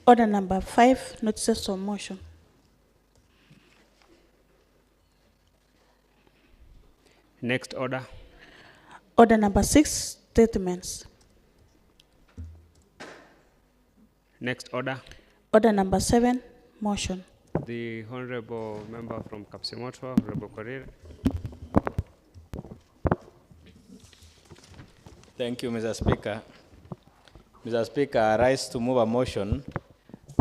Order number 5, notices of motion. Next order. Order number 6, statements. Next order. Order number 7, motion. The Honorable Member from Kapsimoto, Honorable Korir. Thank you, Mr. Speaker. Mr. Speaker, I rise to move a motion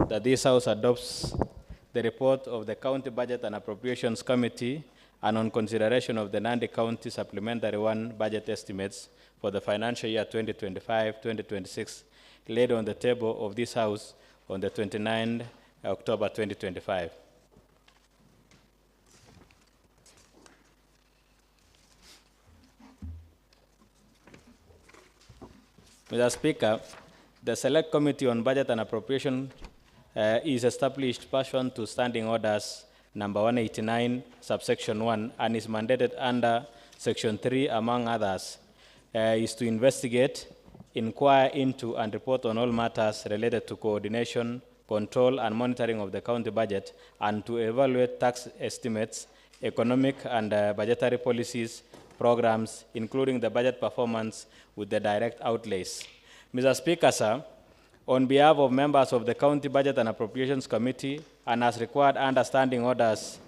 that this House adopts the report of the County Budget and Appropriations Committee and on consideration of the Nandi County Supplementary 1 budget estimates for the financial year 2025-2026 laid on the table of this House on the 29th October 2025. Mr. Speaker, the Select Committee on Budget and Appropriation is established pursuant to Standing Orders number 189, subsection 1, and is mandated under section 3, among others, is to investigate, inquire into, and report on all matters related to coordination, control, and monitoring of the county budget, and to evaluate tax estimates, economic and budgetary policies, programs, including the budget performance with the direct outlays. Mr. Speaker, sir, on behalf of members of the County Budget and Appropriations Committee, and as required under standing orders,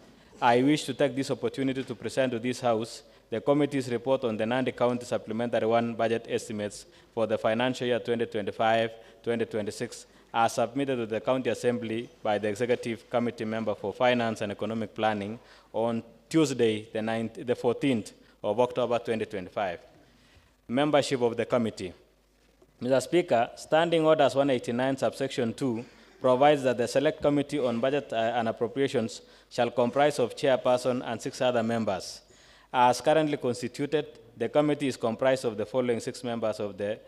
I wish to take this opportunity to present to this House the committee's report on the Nandi County Supplementary 1 budget estimates for the financial year 2025-2026 as submitted to the County Assembly by the Executive Committee Member for Finance and Economic Planning on Tuesday, the 14th of October 2025. Membership of the committee. Mr. Speaker, Standing Orders 189, subsection 2, provides that the Select Committee on Budget and Appropriations shall comprise of chairperson and 6 other members. As currently constituted, the committee is comprised of the following 6 members of the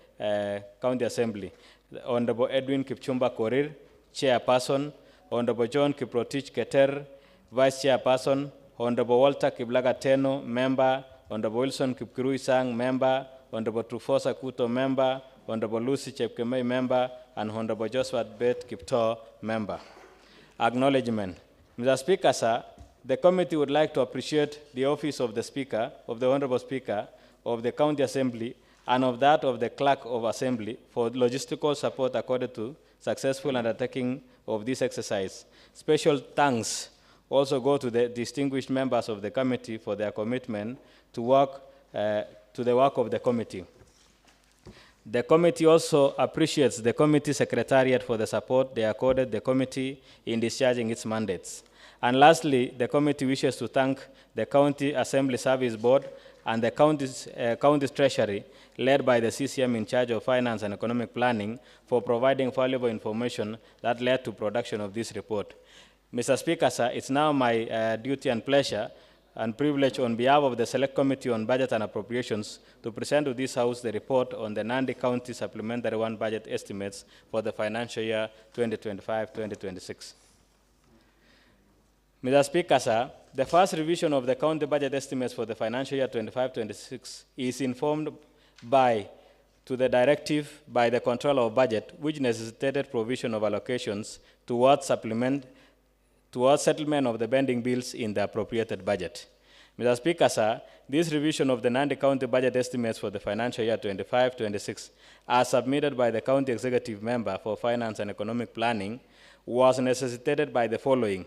County Assembly: Honorable Edwin Kipchumba Korir, chairperson; Honorable John Kiprotich Keter, vice chairperson; Honorable Walter Kiblaga Teno, member; Honorable Wilson Kipkirui Sang, member; Honorable Trufosa Kuto, member; Honorable Lucy Chepkemei, member; and Honorable Josephat Bet Kipto, member. Acknowledgement. Mr. Speaker, sir, the committee would like to appreciate the office of the Speaker, of the Honorable Speaker of the County Assembly, and of that of the Clerk of Assembly for logistical support accorded to successful undertaking of this exercise. Special thanks also go to the distinguished members of the committee for their commitment to the work of the committee. The committee also appreciates the committee secretariat for the support they accorded the committee in discharging its mandates. And lastly, the committee wishes to thank the County Assembly Service Board and the county's treasury, led by the CCM in charge of finance and economic planning, for providing valuable information that led to production of this report. Mr. Speaker, sir, it's now my duty and pleasure and privilege on behalf of the Select Committee on Budget and Appropriations to present to this House the report on the Nandi County Supplementary 1 budget estimates for the financial year 2025-2026. Mr. Speaker, sir, the first revision of the county budget estimates for the financial year 25-26 is informed to the directive by the Controller of Budget, which necessitated provision of allocations towards settlement of the pending bills in the appropriated budget. Mr. Speaker, sir, this revision of the Nandi County budget estimates for the financial year 25-26, as submitted by the County Executive Member for Finance and Economic Planning, was necessitated by the following.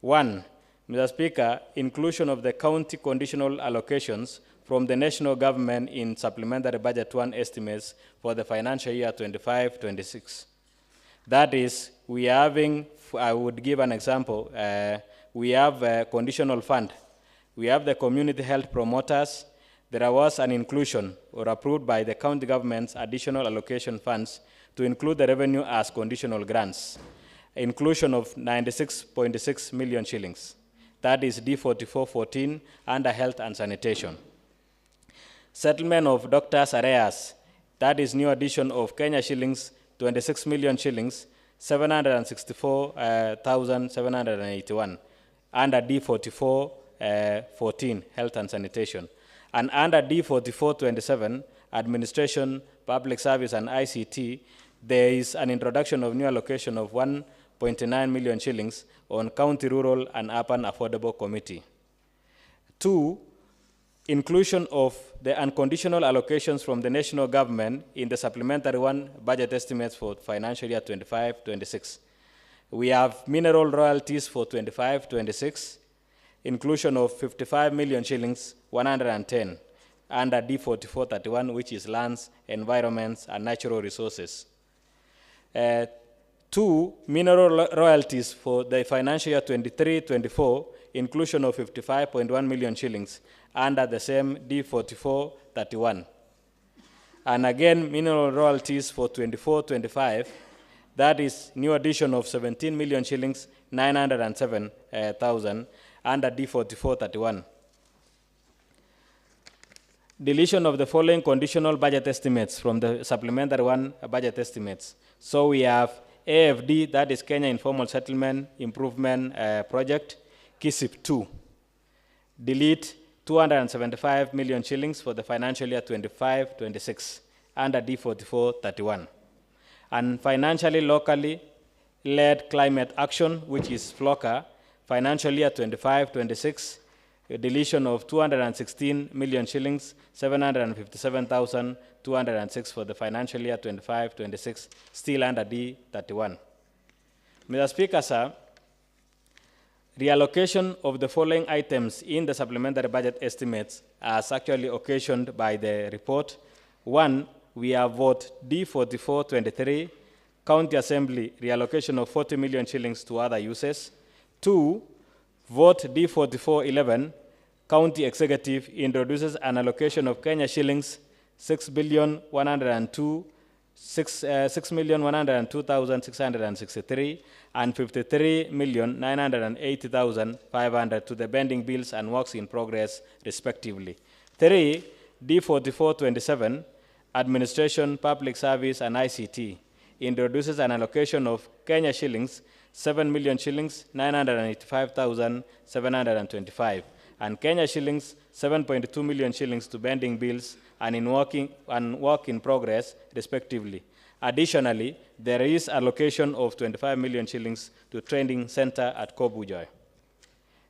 1. Mr. Speaker, inclusion of the county conditional allocations from the national government in Supplementary Budget 1 estimates for the financial year 25-26. That is, we are having, I would give an example, we have a conditional fund. We have the community health promoters. There was an inclusion or approved by the county government's additional allocation funds to include the revenue as conditional grants. Inclusion of 96.6 million shillings. That is D4414 under health and sanitation. Settlement of doctors' arrears. That is new addition of Kenya shillings, 26 million shillings, 764,781 under D4414, health and sanitation. And under D4427, administration, public service, and ICT, there is an introduction of new allocation of 1.9 million shillings on County Rural and Urban Affordable Committee. 2, inclusion of the unconditional allocations from the national government in the supplementary budget estimates for financial year 25-26. We have mineral royalties for 25-26, inclusion of 55 million shillings, 110, under D4431, which is lands, environments, and natural resources. 2, mineral royalties for the financial year 23-24, inclusion of 55.1 million shillings under the same D4431. And again, mineral royalties for 24-25, that is new addition of 17 million shillings, 907,000 under D4431. Deletion of the following conditional budget estimates from the supplementary budget estimates. So we have AFD, that is Kenya Informal Settlement Improvement Project, KISIP 2. Delete 275 million shillings for the financial year 25-26 under D4431. And financially locally led climate action, which is FLOCA, financial year 25-26, a deletion of 216 million shillings, 757,206 for the financial year 25-26, still under D31. Mr. Speaker, sir, reallocation of the following items in the supplementary budget estimates as actually occasioned by the report. 1, we have vote D4423, County Assembly, reallocation of 40 million shillings to other uses. 2, vote D4411, County Executive, introduces an allocation of Kenya shillings 6,102,663 and 53,980,500 to the bending bills and works in progress, respectively. 3, D4427, Administration, Public Service, and ICT, introduces an allocation of Kenya shillings 7 million shillings, 985,725, and Kenya shillings 7.2 million shillings to bending bills and work in progress, respectively. Additionally, there is allocation of 25 million shillings to training center at Kobujoy.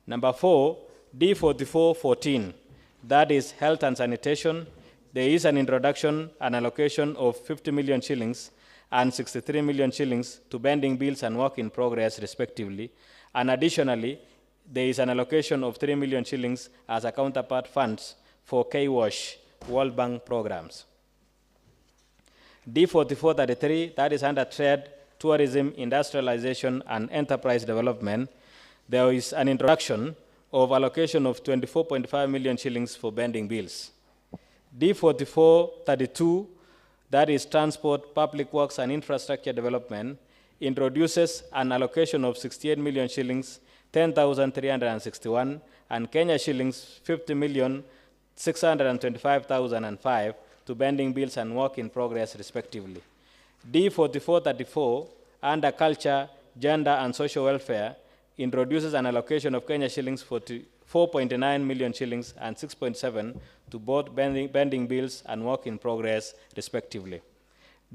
Number 4, D4414, that is health and sanitation. There is an introduction, an allocation of 50 million shillings and 63 million shillings to bending bills and work in progress, respectively. And additionally, there is an allocation of 3 million shillings as a counterpart funds for K-WASH World Bank programs. D4433, that is under trade, tourism, industrialization, and enterprise development. There is an introduction of allocation of 24.5 million shillings for bending bills. D4432, that is transport, public works, and infrastructure development, introduces an allocation of 68 million shillings, 10,361, and Kenya shillings 50,625,005 to bending bills and work in progress, respectively. D4434, under culture, gender, and social welfare, introduces an allocation of Kenya shillings 4.9 million shillings and 6.7 to both bending bills and work in progress, respectively.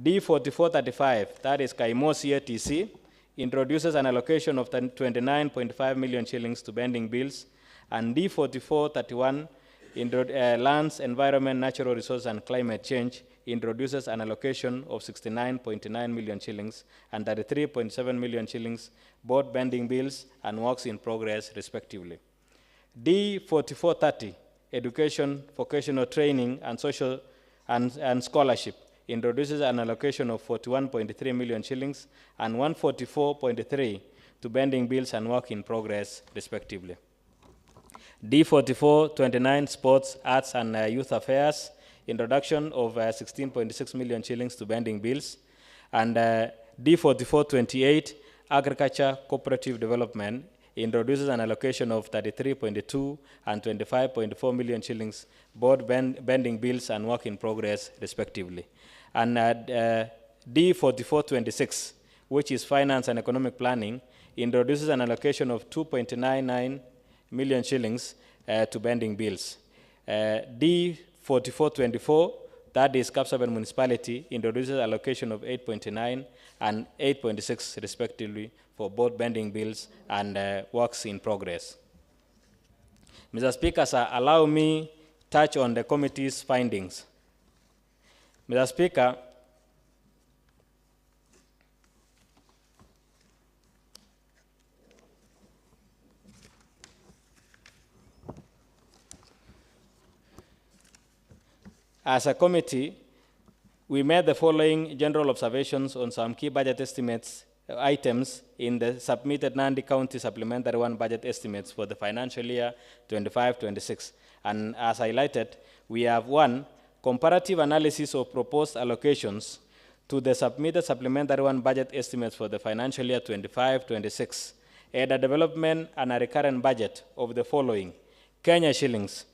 D4435, that is Kaimosi ATC, introduces an allocation of 29.5 million shillings to bending bills, and D4431, lands, environment, natural resources, and climate change, introduces an allocation of 69.9 million shillings and 33.7 million shillings, both bending bills and works in progress, respectively. D4430, education, vocational training, and social and scholarship, introduces an allocation of 41.3 million shillings and 144.3 to bending bills and work in progress, respectively. D4429, sports, arts, and youth affairs, introduction of 16.6 million shillings to bending bills, and D4428, agriculture, cooperative development, introduces an allocation of 33.2 and 25.4 million shillings, both bending bills and work in progress, respectively. And D4426, which is finance and economic planning, introduces an allocation of 2.99 million shillings to bending bills. D4424, that is Kapsabet municipality, introduces allocation of 8.9 and 8.6 respectively for both pending bills and works in progress. Mr. Speaker, sir, allow me touch on the committee's findings. Mr. Speaker, as a committee, we made the following general observations on some key budget estimates items in the submitted Nandi County Supplementary 1 budget estimates for the financial year 25-26. And as highlighted, we have 1, comparative analysis of proposed allocations to the submitted Supplementary 1 budget estimates for the financial year 25-26, and a development and a recurrent budget of the following: Kenya shillings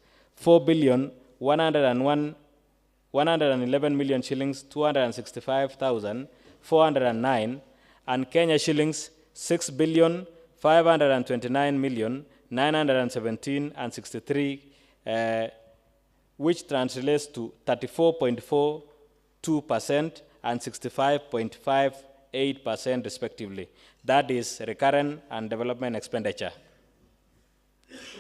111 million shillings 265,409, and Kenya shillings 6,529,917 and 63, which translates to 34.42% and 65.58% respectively. That is recurrent and development expenditure.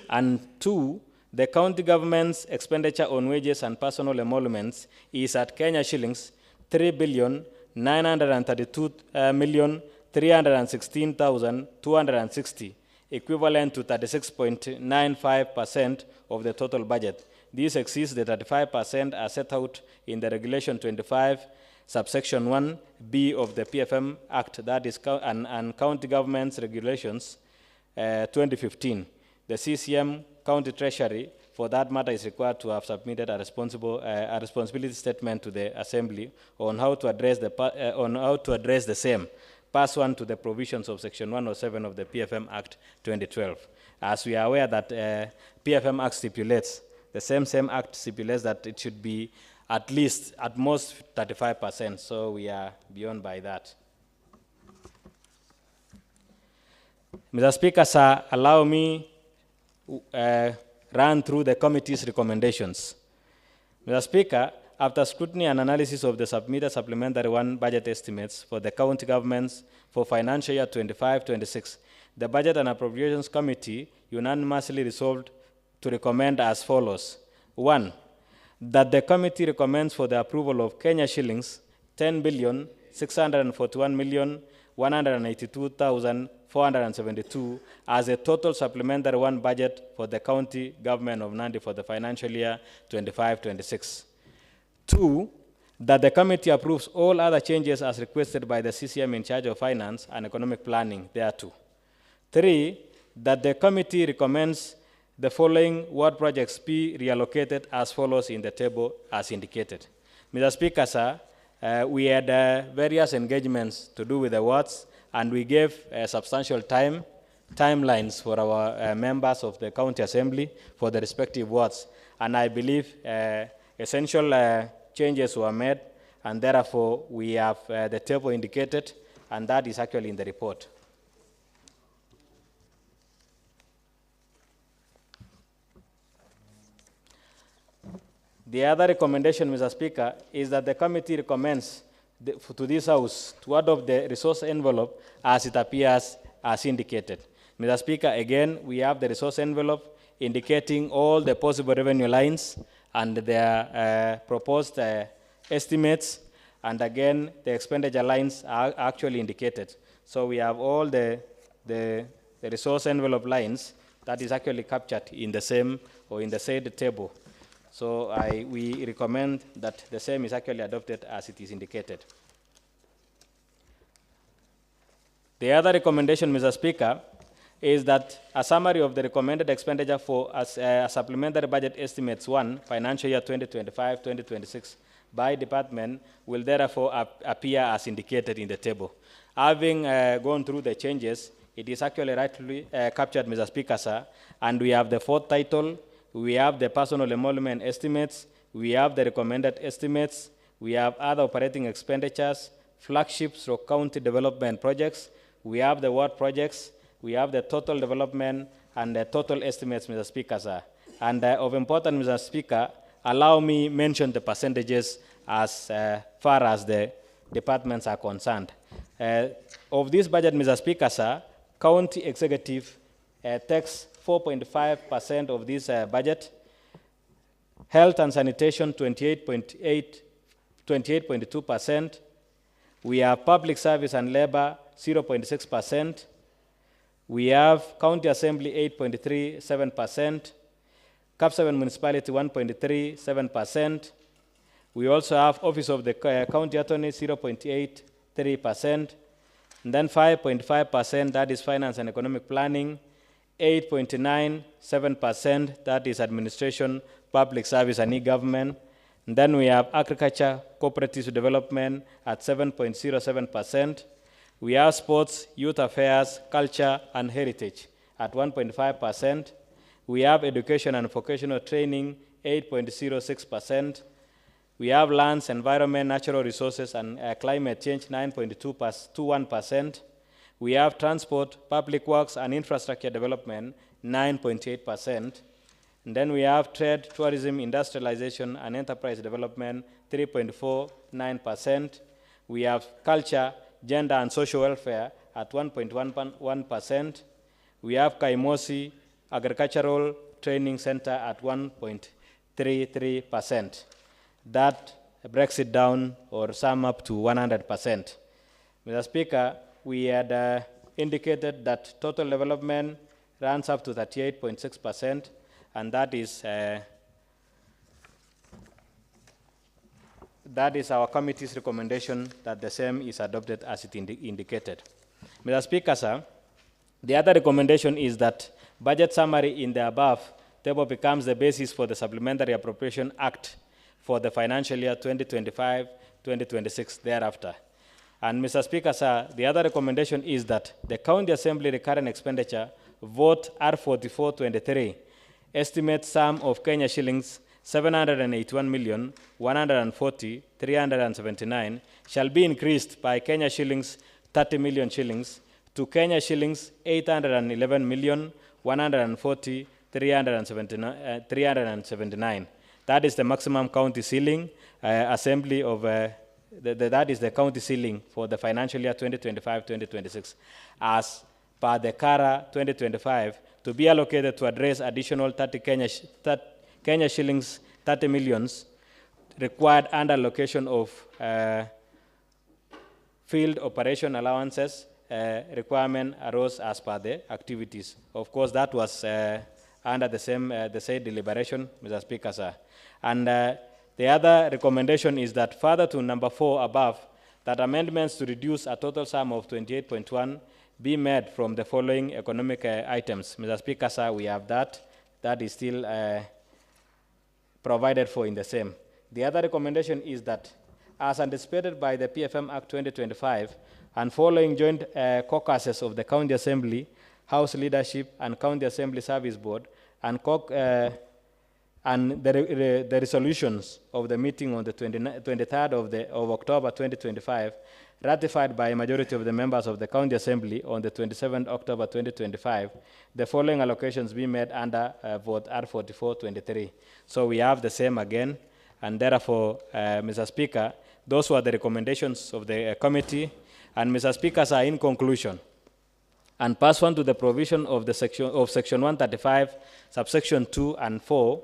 And 2, the county government's expenditure on wages and personal emoluments is at Kenya shillings 3,932,316,260, equivalent to 36.95% of the total budget. This exceeds the 35% as set out in the Regulation 25, subsection 1B of the PFM Act, that is, and County Government's Regulations 2015. The CCM County Treasury, for that matter, is required to have submitted a responsibility statement to the Assembly on how to address the same, pursuant to the provisions of Section 107 of the PFM Act 2012. As we are aware that PFM Act stipulates, the same Act stipulates that it should be at least, at most, 35%. So we are beyond by that. Mr. Speaker, sir, allow me run through the committee's recommendations. Mr. Speaker, after scrutiny and analysis of the submitted Supplementary 1 budget estimates for the county governments for financial year 25-26, the Budget and Appropriations Committee unanimously resolved to recommend as follows. 1, that the committee recommends for the approval of Kenya shillings 10,641,182,472 as a total Supplementary 1 budget for the county government of Nandi for the financial year 25-26. 2, that the committee approves all other changes as requested by the CCM in charge of finance and economic planning thereto. 3, that the committee recommends the following ward projects be reallocated as follows in the table as indicated. Mr. Speaker, sir, we had various engagements to do with the wards, and we gave substantial timelines for our members of the County Assembly for the respective wards. And I believe essential changes were made, and therefore we have the table indicated, and that is actually in the report. The other recommendation, Mr. Speaker, is that the committee recommends to this House to adopt the resource envelope as it appears as indicated. Mr. Speaker, again, we have the resource envelope indicating all the possible revenue lines and their proposed estimates, and again, the expenditure lines are actually indicated. So we have all the resource envelope lines that is actually captured in the same or in the said table. So we recommend that the same is actually adopted as it is indicated. The other recommendation, Mr. Speaker, is that a summary of the recommended expenditure for a supplementary budget estimates 1, financial year 2025-2026 by department will therefore appear as indicated in the table. Having gone through the changes, it is actually rightly captured, Mr. Speaker, sir, and we have the fourth title. We have the personal emolument estimates, we have the recommended estimates, we have other operating expenditures, flagships or county development projects, we have the ward projects, we have the total development and the total estimates, Mr. Speaker, sir. And of importance, Mr. Speaker, allow me mention the percentages as far as the departments are concerned. Of this budget, Mr. Speaker, sir, county executive takes 4.5% of this budget, health and sanitation 28.2%, we have public service and labor 0.6%, we have county assembly 8.37%, Cap7 municipality 1.37%, we also have office of the county attorney 0.83%, and then 5.5%, that is finance and economic planning, 8.97%, that is administration, public service and e-government. And then we have agriculture, cooperative development at 7.07%. We have sports, youth affairs, culture and heritage at 1.5%. We have education and vocational training, 8.06%. We have lands, environment, natural resources, and climate change, 9.21%. We have transport, public works, and infrastructure development, 9.8%. And then we have trade, tourism, industrialization, and enterprise development, 3.49%. We have culture, gender, and social welfare at 1.11%. We have Kaimosi Agricultural Training Center at 1.33%. That breaks it down or sum up to 100%. Mr. Speaker, we had indicated that total development runs up to 38.6%, and that is our committee's recommendation that the same is adopted as it indicated. Mr. Speaker, sir, the other recommendation is that budget summary in the above table becomes the basis for the Supplementary Appropriation Act for the financial year 2025-2026 thereafter. And Mr. Speaker, sir, the other recommendation is that the County Assembly recurrent expenditure vote R4423 estimates sum of Kenya shillings 781,140,379 shall be increased by Kenya shillings 30 million shillings to Kenya shillings 811,140,379. That is the maximum county ceiling assembly of that is the county ceiling for the financial year 2025-2026 as per the CARA 2025 to be allocated to address additional 30 Kenya shillings 30 millions required under allocation of field operation allowances requirement arose as per the activities. Of course, that was under the said deliberation, Mr. Speaker, sir. And the other recommendation is that further to number 4 above, that amendments to reduce a total sum of 28.1 be made from the following economic items. Mr. Speaker, sir, we have that. That is still provided for in the same. The other recommendation is that, as anticipated by the PFM Act 2025, and following joint caucuses of the County Assembly, House Leadership, and County Assembly Service Board, and the resolutions of the meeting on the 23rd of October 2025, ratified by a majority of the members of the County Assembly on the 27th October 2025, the following allocations be made under vote R4423. So we have the same again, and therefore, Mr. Speaker, those were the recommendations of the committee. And Mr. Speaker, sir, in conclusion, and pursuant to the provision of the section 135, subsection 2 and 4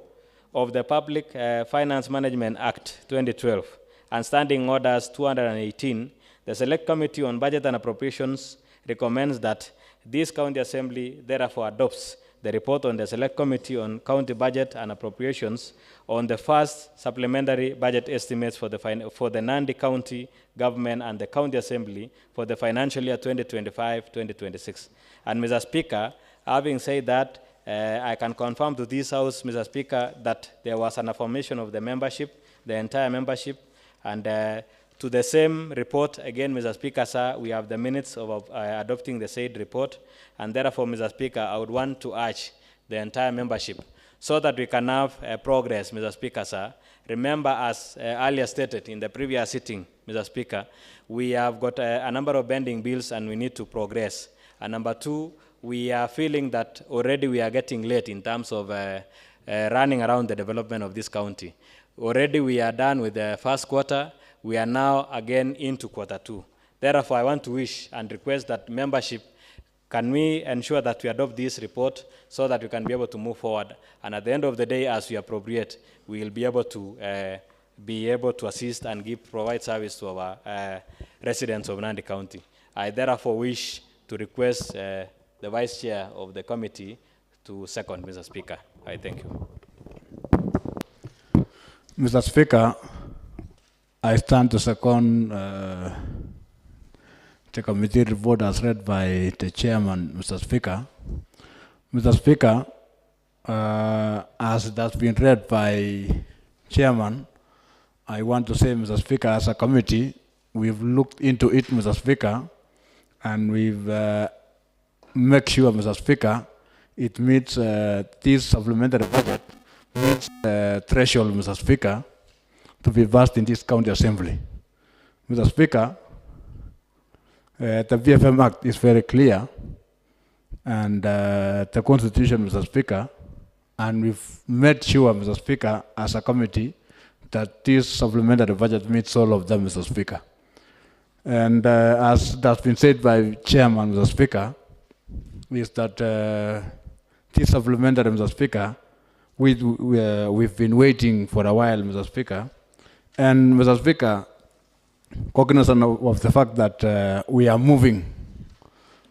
of the Public Finance Management Act 2012 and Standing Orders 218, the Select Committee on Budget and Appropriations recommends that this County Assembly therefore adopts the report on the Select Committee on County Budget and Appropriations on the first supplementary budget estimates for the Nandi County Government and the County Assembly for the financial year 2025-2026. And Mr. Speaker, having said that, I can confirm to this House, Mr. Speaker, that there was an affirmation of the membership, the entire membership, and to the same report, again, Mr. Speaker, sir, we have the minutes of adopting the said report, and therefore, Mr. Speaker, I would want to urge the entire membership so that we can have progress, Mr. Speaker, sir. Remember, as earlier stated in the previous sitting, Mr. Speaker, we have got a number of pending bills and we need to progress. And number 2, we are feeling that already we are getting late in terms of running around the development of this county. Already we are done with the first quarter. We are now again into quarter 2. Therefore, I want to wish and request that membership, can we ensure that we adopt this report so that we can be able to move forward? And at the end of the day, as we appropriate, we will be able to assist and provide service to our residents of Nandi County. I therefore wish to request the Vice Chair of the committee to second, Mr. Speaker. I thank you. Mr. Speaker, I stand to second the committee report as read by the chairman, Mr. Speaker. Mr. Speaker, as it has been read by chairman, I want to say, Mr. Speaker, as a committee, we've looked into it, Mr. Speaker, and we've made sure, Mr. Speaker, it meets this supplementary budget meets the threshold, Mr. Speaker, to be passed in this county assembly. Mr. Speaker, the BFM Act is very clear, and the Constitution, Mr. Speaker, and we've made sure, Mr. Speaker, as a committee, that this supplementary budget meets all of them, Mr. Speaker. And as that's been said by Chairman, Mr. Speaker, is that this supplementary, Mr. Speaker, we've been waiting for a while, Mr. Speaker. And Mr. Speaker, cognizant of the fact that we are moving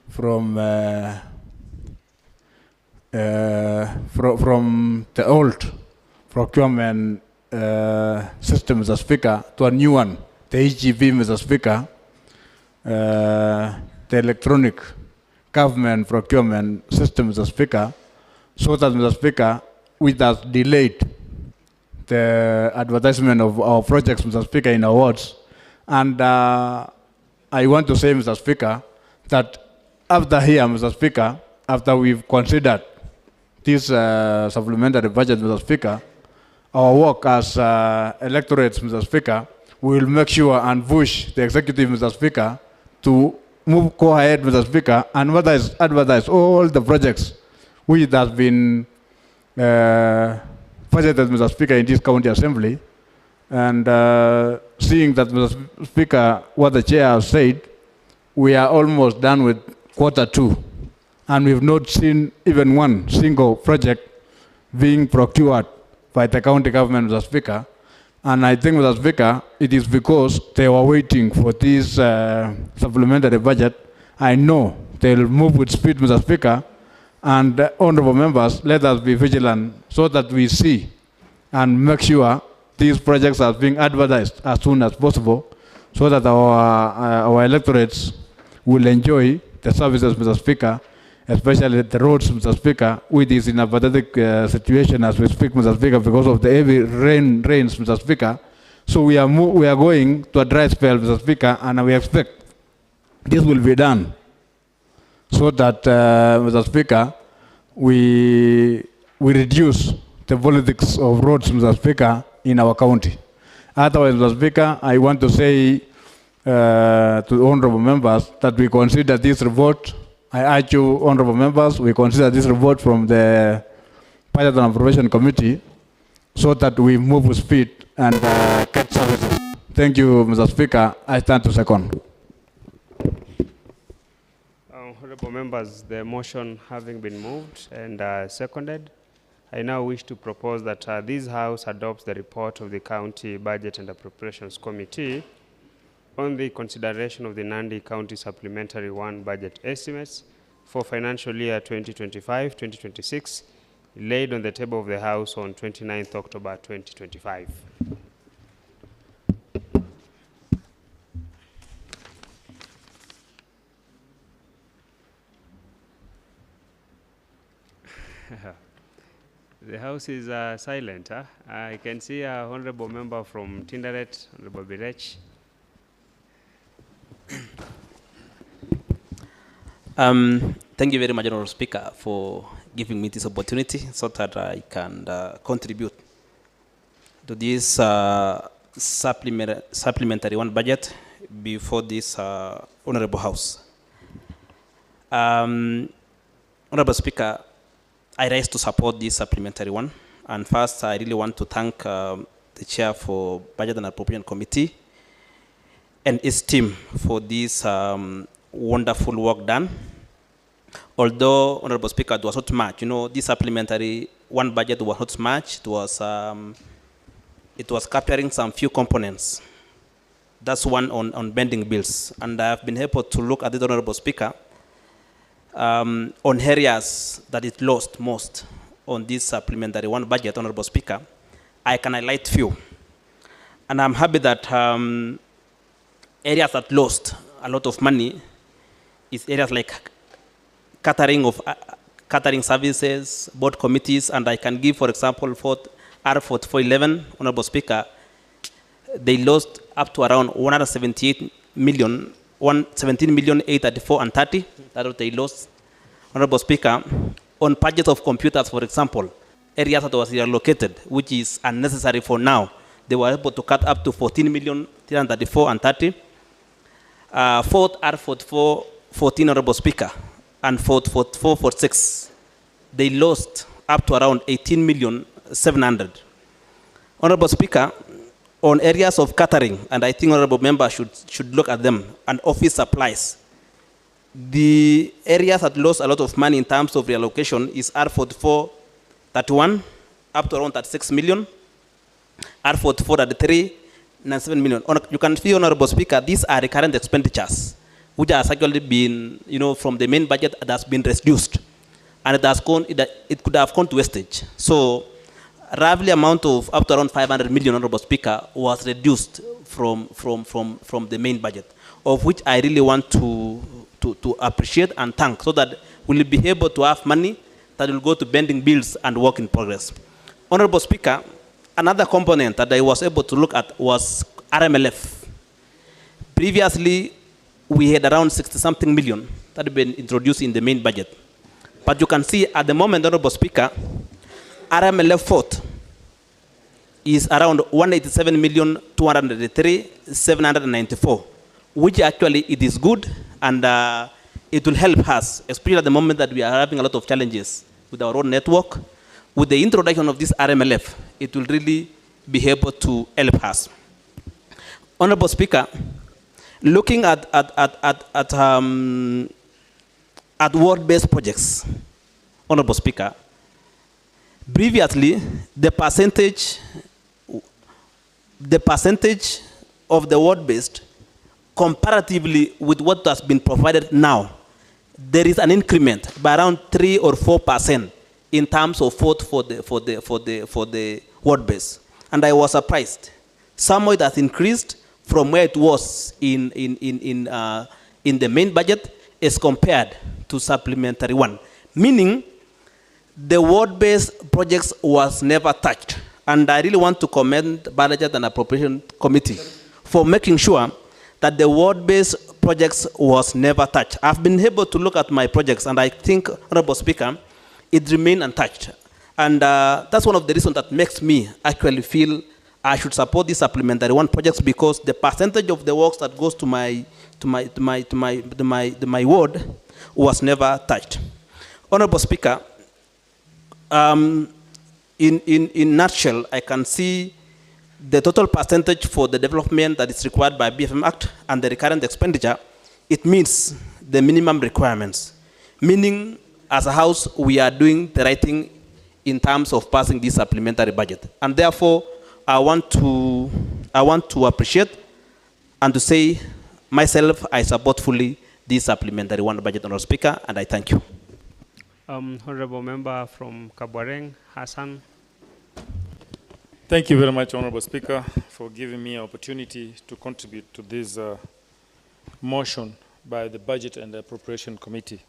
from the old procurement system, Mr. Speaker, to a new one, the EGB, Mr. Speaker, the electronic government procurement system, Mr. Speaker, so that, Mr. Speaker, which has delayed the advertisement of our projects, Mr. Speaker, in awards. And I want to say, Mr. Speaker, that after here, Mr. Speaker, after we've considered this supplementary budget, Mr. Speaker, our work as electorates, Mr. Speaker, we will make sure and push the executive, Mr. Speaker, to go ahead, Mr. Speaker, and advertise all the projects which has been budgeted, Mr. Speaker, in this county assembly. And seeing that, Mr. Speaker, what the chair has said, we are almost done with quarter 2, and we've not seen even one single project being procured by the county government, Mr. Speaker. And I think, Mr. Speaker, it is because they were waiting for this supplementary budget. I know they'll move with speed, Mr. Speaker. And honorable members, let us be vigilant so that we see and make sure these projects are being advertised as soon as possible, so that our electorates will enjoy the services, Mr. Speaker, especially the roads, Mr. Speaker, which is in a pathetic situation as we speak, Mr. Speaker, because of the heavy rains, Mr. Speaker. So we are going to a dry spell, Mr. Speaker, and we expect this will be done so that, Mr. Speaker, we reduce the politics of roads, Mr. Speaker, in our county. Otherwise, Mr. Speaker, I want to say to the honorable members that we consider this report. I urge you, honorable members, we consider this report from the Budget and Appropriation Committee so that we move with speed and get services. Thank you, Mr. Speaker. I stand to second. Honorable members, the motion having been moved and seconded, I now wish to propose that this House adopts the report of the County Budget and Appropriations Committee on the consideration of the Nandi County Supplementary 1 budget estimates for financial year 2025-2026, laid on the table of the House on 29th October 2025. The House is silent. Huh? I can see an honorable member from Tinderet, Honorable Birech. Thank you very much, Honorable Speaker, for giving me this opportunity so that I can contribute to this supplementary 1 budget before this Honorable House. Honorable Speaker, I rise to support this supplementary 1. And first, I really want to thank the chair for Budget and Appropriation Committee, and his team for this wonderful work done. Although, Honorable Speaker, it was not much. You know, this supplementary one budget was not much. It was capturing some few components. That's one on bending bills. And I've been able to look at it, Honorable Speaker, on areas that it lost most on this supplementary one budget, Honorable Speaker. I can highlight few. And I'm happy that areas that lost a lot of money is areas like catering services, board committees, and I can give, for example, for R4411, Honorable Speaker, they lost up to around 178 million, 117,834 and 30. That's what they lost, Honorable Speaker. On budget of computers, for example, areas that was reallocated, which is unnecessary for now, they were able to cut up to 14,334 and 30. Fourth R4414, Honorable Speaker, and 4446, they lost up to around 18,700,000. Honorable Speaker, on areas of catering, and I think honorable members should look at them, and office supplies, the areas that lost a lot of money in terms of reallocation is R4431, up to around 36 million, R4433, 97 million. You can see, Honorable Speaker, these are recurrent expenditures, which has actually been, you know, from the main budget that has been reduced, and it could have gone to wastage. So, roughly amount of up to around 500 million, Honorable Speaker, was reduced from the main budget, of which I really want to appreciate and thank, so that we'll be able to have money that will go to bending bills and work in progress. Honorable Speaker, another component that I was able to look at was RMLF. Previously, we had around 60-something million that had been introduced in the main budget. But you can see at the moment, Honorable Speaker, RMLF fourth is around 187,283,794, which actually it is good, and it will help us, especially at the moment that we are having a lot of challenges with our own network. With the introduction of this RMLF, it will really be able to help us. Honorable Speaker, looking at ward-based projects, Honorable Speaker, previously the percentage of the ward-based comparatively with what has been provided now, there is an increment by around 3 or 4% in terms of vote for the ward base, and I was surprised. Somehow it has increased from where it was in the main budget as compared to supplementary one, meaning the ward-based projects was never touched. And I really want to commend Budget and Appropriation Committee for making sure that the ward-based projects was never touched. I've been able to look at my projects, and I think, Honorable Speaker, it remained untouched. And that's one of the reasons that makes me actually feel I should support these supplementary one projects, because the percentage of the works that goes to my ward was never touched. Honorable Speaker, in nutshell, I can see the total percentage for the development that is required by BFM Act and the recurrent expenditure. It meets the minimum requirements, meaning as a house we are doing the right thing in terms of passing this supplementary budget. And therefore, I want to appreciate and to say myself, I support fully this supplementary one budget, Honorable Speaker, and I thank you. Honorable Member from Kabwareng, Hassan. Thank you very much, Honorable Speaker, for giving me an opportunity to contribute to this motion by the Budget and Appropriation Committee.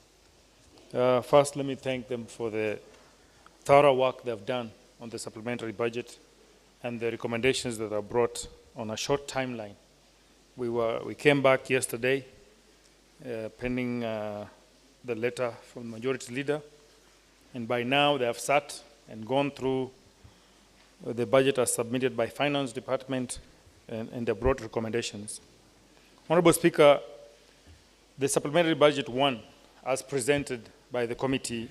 First, let me thank them for the thorough work they've done on the supplementary budget and the recommendations that are brought on a short timeline. We came back yesterday pending the letter from the Majority Leader, and by now they have sat and gone through the budget as submitted by Finance Department and the broad recommendations. Honorable Speaker, the supplementary budget one, as presented by the committee,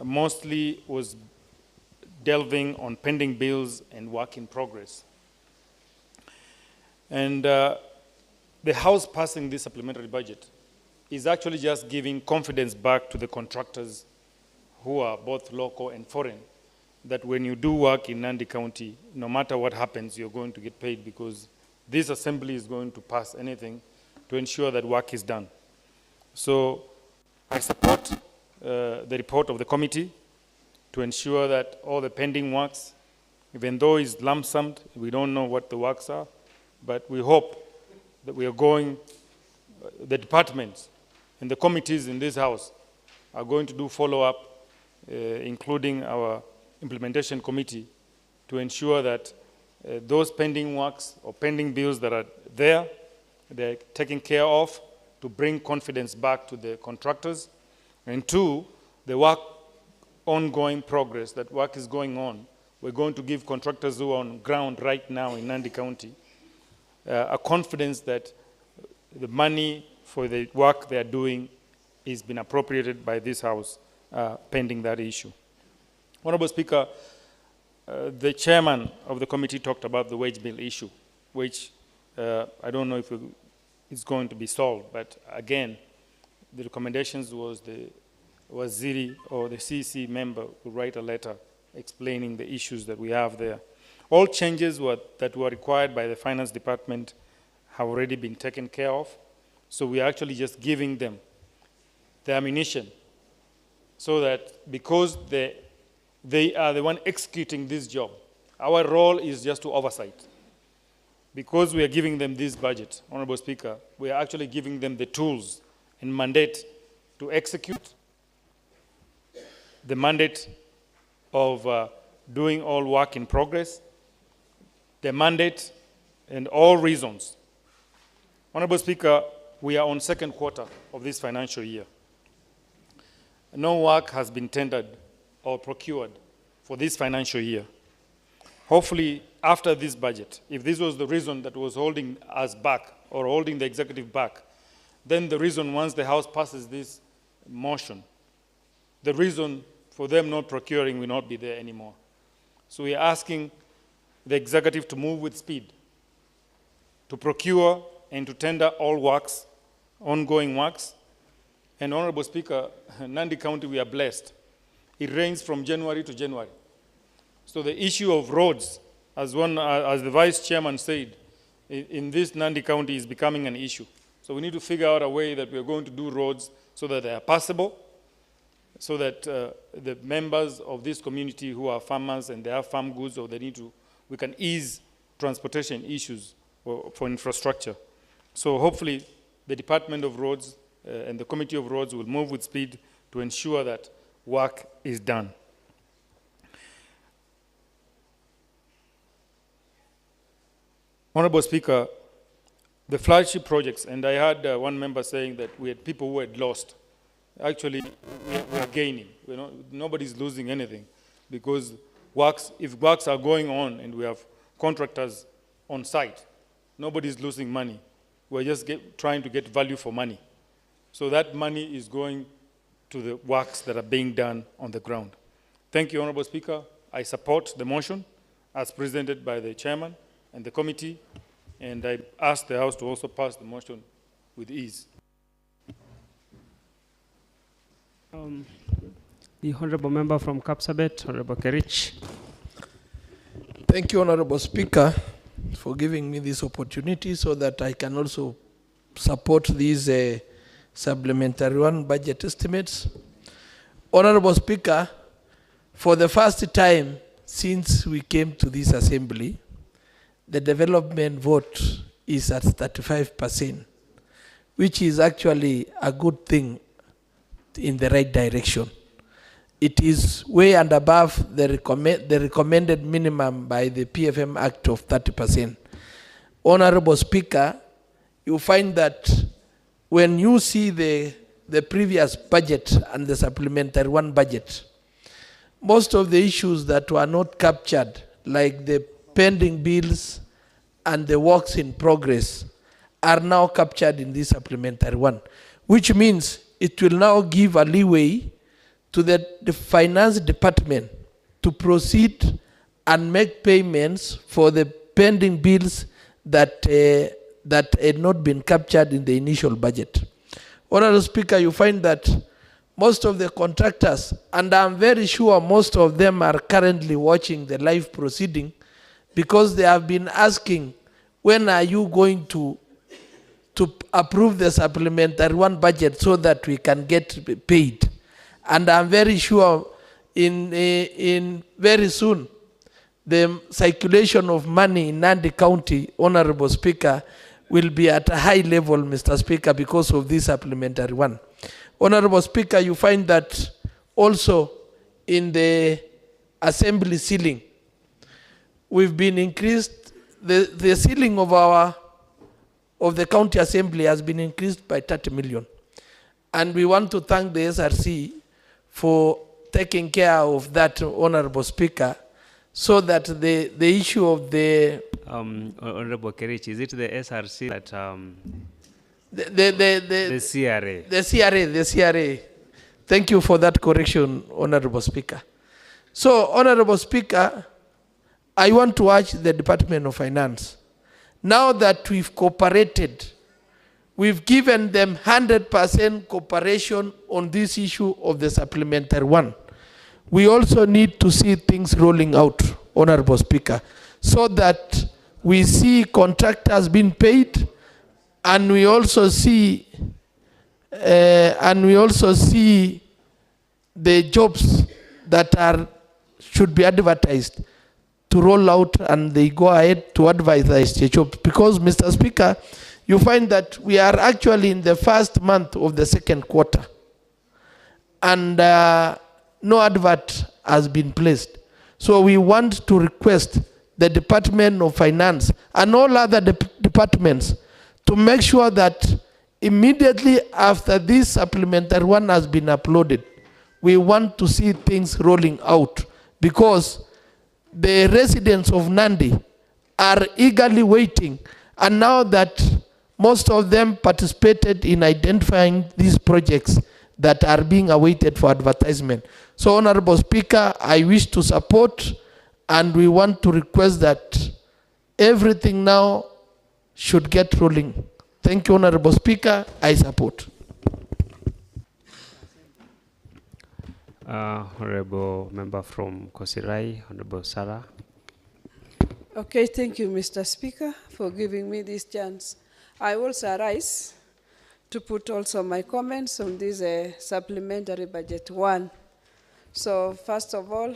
mostly was delving on pending bills and work in progress. And the House passing this supplementary budget is actually just giving confidence back to the contractors who are both local and foreign, that when you do work in Nandi County, no matter what happens, you're going to get paid, because this assembly is going to pass anything to ensure that work is done. So I support the report of the committee to ensure that all the pending works, even though it's lump summed, we don't know what the works are, but we hope that we are going, the departments and the committees in this House are going to do follow-up, including our implementation committee, to ensure that those pending works or pending bills that are there, they're taken care of, to bring confidence back to the contractors. And two, the work ongoing progress, that work is going on. We're going to give contractors who are on ground right now in Nandi County a confidence that the money for the work they are doing is been appropriated by this House, pending that issue. Honorable Speaker, the chairman of the committee talked about the wage bill issue, which I don't know if it's going to be solved, but again, the recommendations was the Waziri or the CC member who write a letter explaining the issues that we have there. All changes that were required by the finance department have already been taken care of, so we are actually just giving them the ammunition so that, because they are the one executing this job, our role is just to oversight. Because we are giving them this budget, Honorable Speaker, we are actually giving them the tools and mandate to execute the mandate of doing all work in progress, the mandate and all reasons. Honorable Speaker, we are on second quarter of this financial year. No work has been tendered or procured for this financial year. Hopefully, after this budget, if this was the reason that was holding us back or holding the executive back, then the reason, once the House passes this motion, the reason for them not procuring will not be there anymore. So we are asking the executive to move with speed, to procure and to tender all works, ongoing works. And Honorable Speaker, Nandi County, we are blessed. It rains from January to January. So the issue of roads, as the Vice Chairman said, in this Nandi County is becoming an issue. So we need to figure out a way that we are going to do roads so that they are passable, so that the members of this community who are farmers and they have farm goods, or we can ease transportation issues for infrastructure. So hopefully the Department of Roads and the Committee of Roads will move with speed to ensure that work is done. Honorable Speaker, the flagship projects, and I heard one member saying that we had people who had lost. Actually, we are gaining. Nobody's losing anything, because if works are going on and we have contractors on site, nobody's losing money. We're just trying to get value for money. So that money is going to the works that are being done on the ground. Thank you, Honorable Speaker. I support the motion as presented by the chairman and the committee, and I ask the House to also pass the motion with ease. The Honorable Member from Kapsabet, Honorable Kerich. Thank you, Honorable Speaker, for giving me this opportunity so that I can also support these supplementary one budget estimates. Honorable Speaker, for the first time since we came to this assembly, the development vote is at 35%, which is actually a good thing in the right direction. It is way and above the recommended minimum by the PFM Act of 30%. Honorable Speaker, you find that when you see the previous budget and the supplementary one budget, most of the issues that were not captured, like the pending bills and the works in progress, are now captured in this supplementary one, which means it will now give a leeway to the finance department to proceed and make payments for the pending bills that had not been captured in the initial budget. Honorable Speaker, you find that most of the contractors, and I'm very sure most of them are currently watching the live proceeding, because they have been asking, when are you going to approve the supplementary one budget so that we can get paid? And I'm very sure in very soon, the circulation of money in Nandi County, Honorable Speaker, will be at a high level, Mr. Speaker, because of this supplementary one. Honorable Speaker, you find that also in the assembly ceiling, we've been increased, the ceiling of the county assembly has been increased by 30 million. And we want to thank the SRC for taking care of that, Honorable Speaker, so that the issue of the Honorable Kerich, is it the SRC that the CRA? The CRA. Thank you for that correction, Honorable Speaker. So, Honorable Speaker, I want to urge the Department of Finance, now that we've cooperated, we've given them 100% cooperation on this issue of the supplementary one. We also need to see things rolling out, Honorable Speaker, so that we see contractors being paid, and we also see the jobs that should be advertised to roll out, and they go ahead to advertise the jobs. Because, Mr. Speaker, you find that we are actually in the first month of the second quarter, and no advert has been placed. So we want to request the Department of Finance and all other departments to make sure that immediately after this supplementary one has been uploaded, we want to see things rolling out, because the residents of Nandi are eagerly waiting. And now that most of them participated in identifying these projects that are being awaited for advertisement. So, Honorable Speaker, I wish to support, and we want to request that everything now should get rolling. Thank you, Honorable Speaker. I support. Honorable member from Kosirai, Honorable Sarah. Okay, thank you, Mr. Speaker, for giving me this chance. I also rise to put also my comments on this supplementary budget one. So first of all,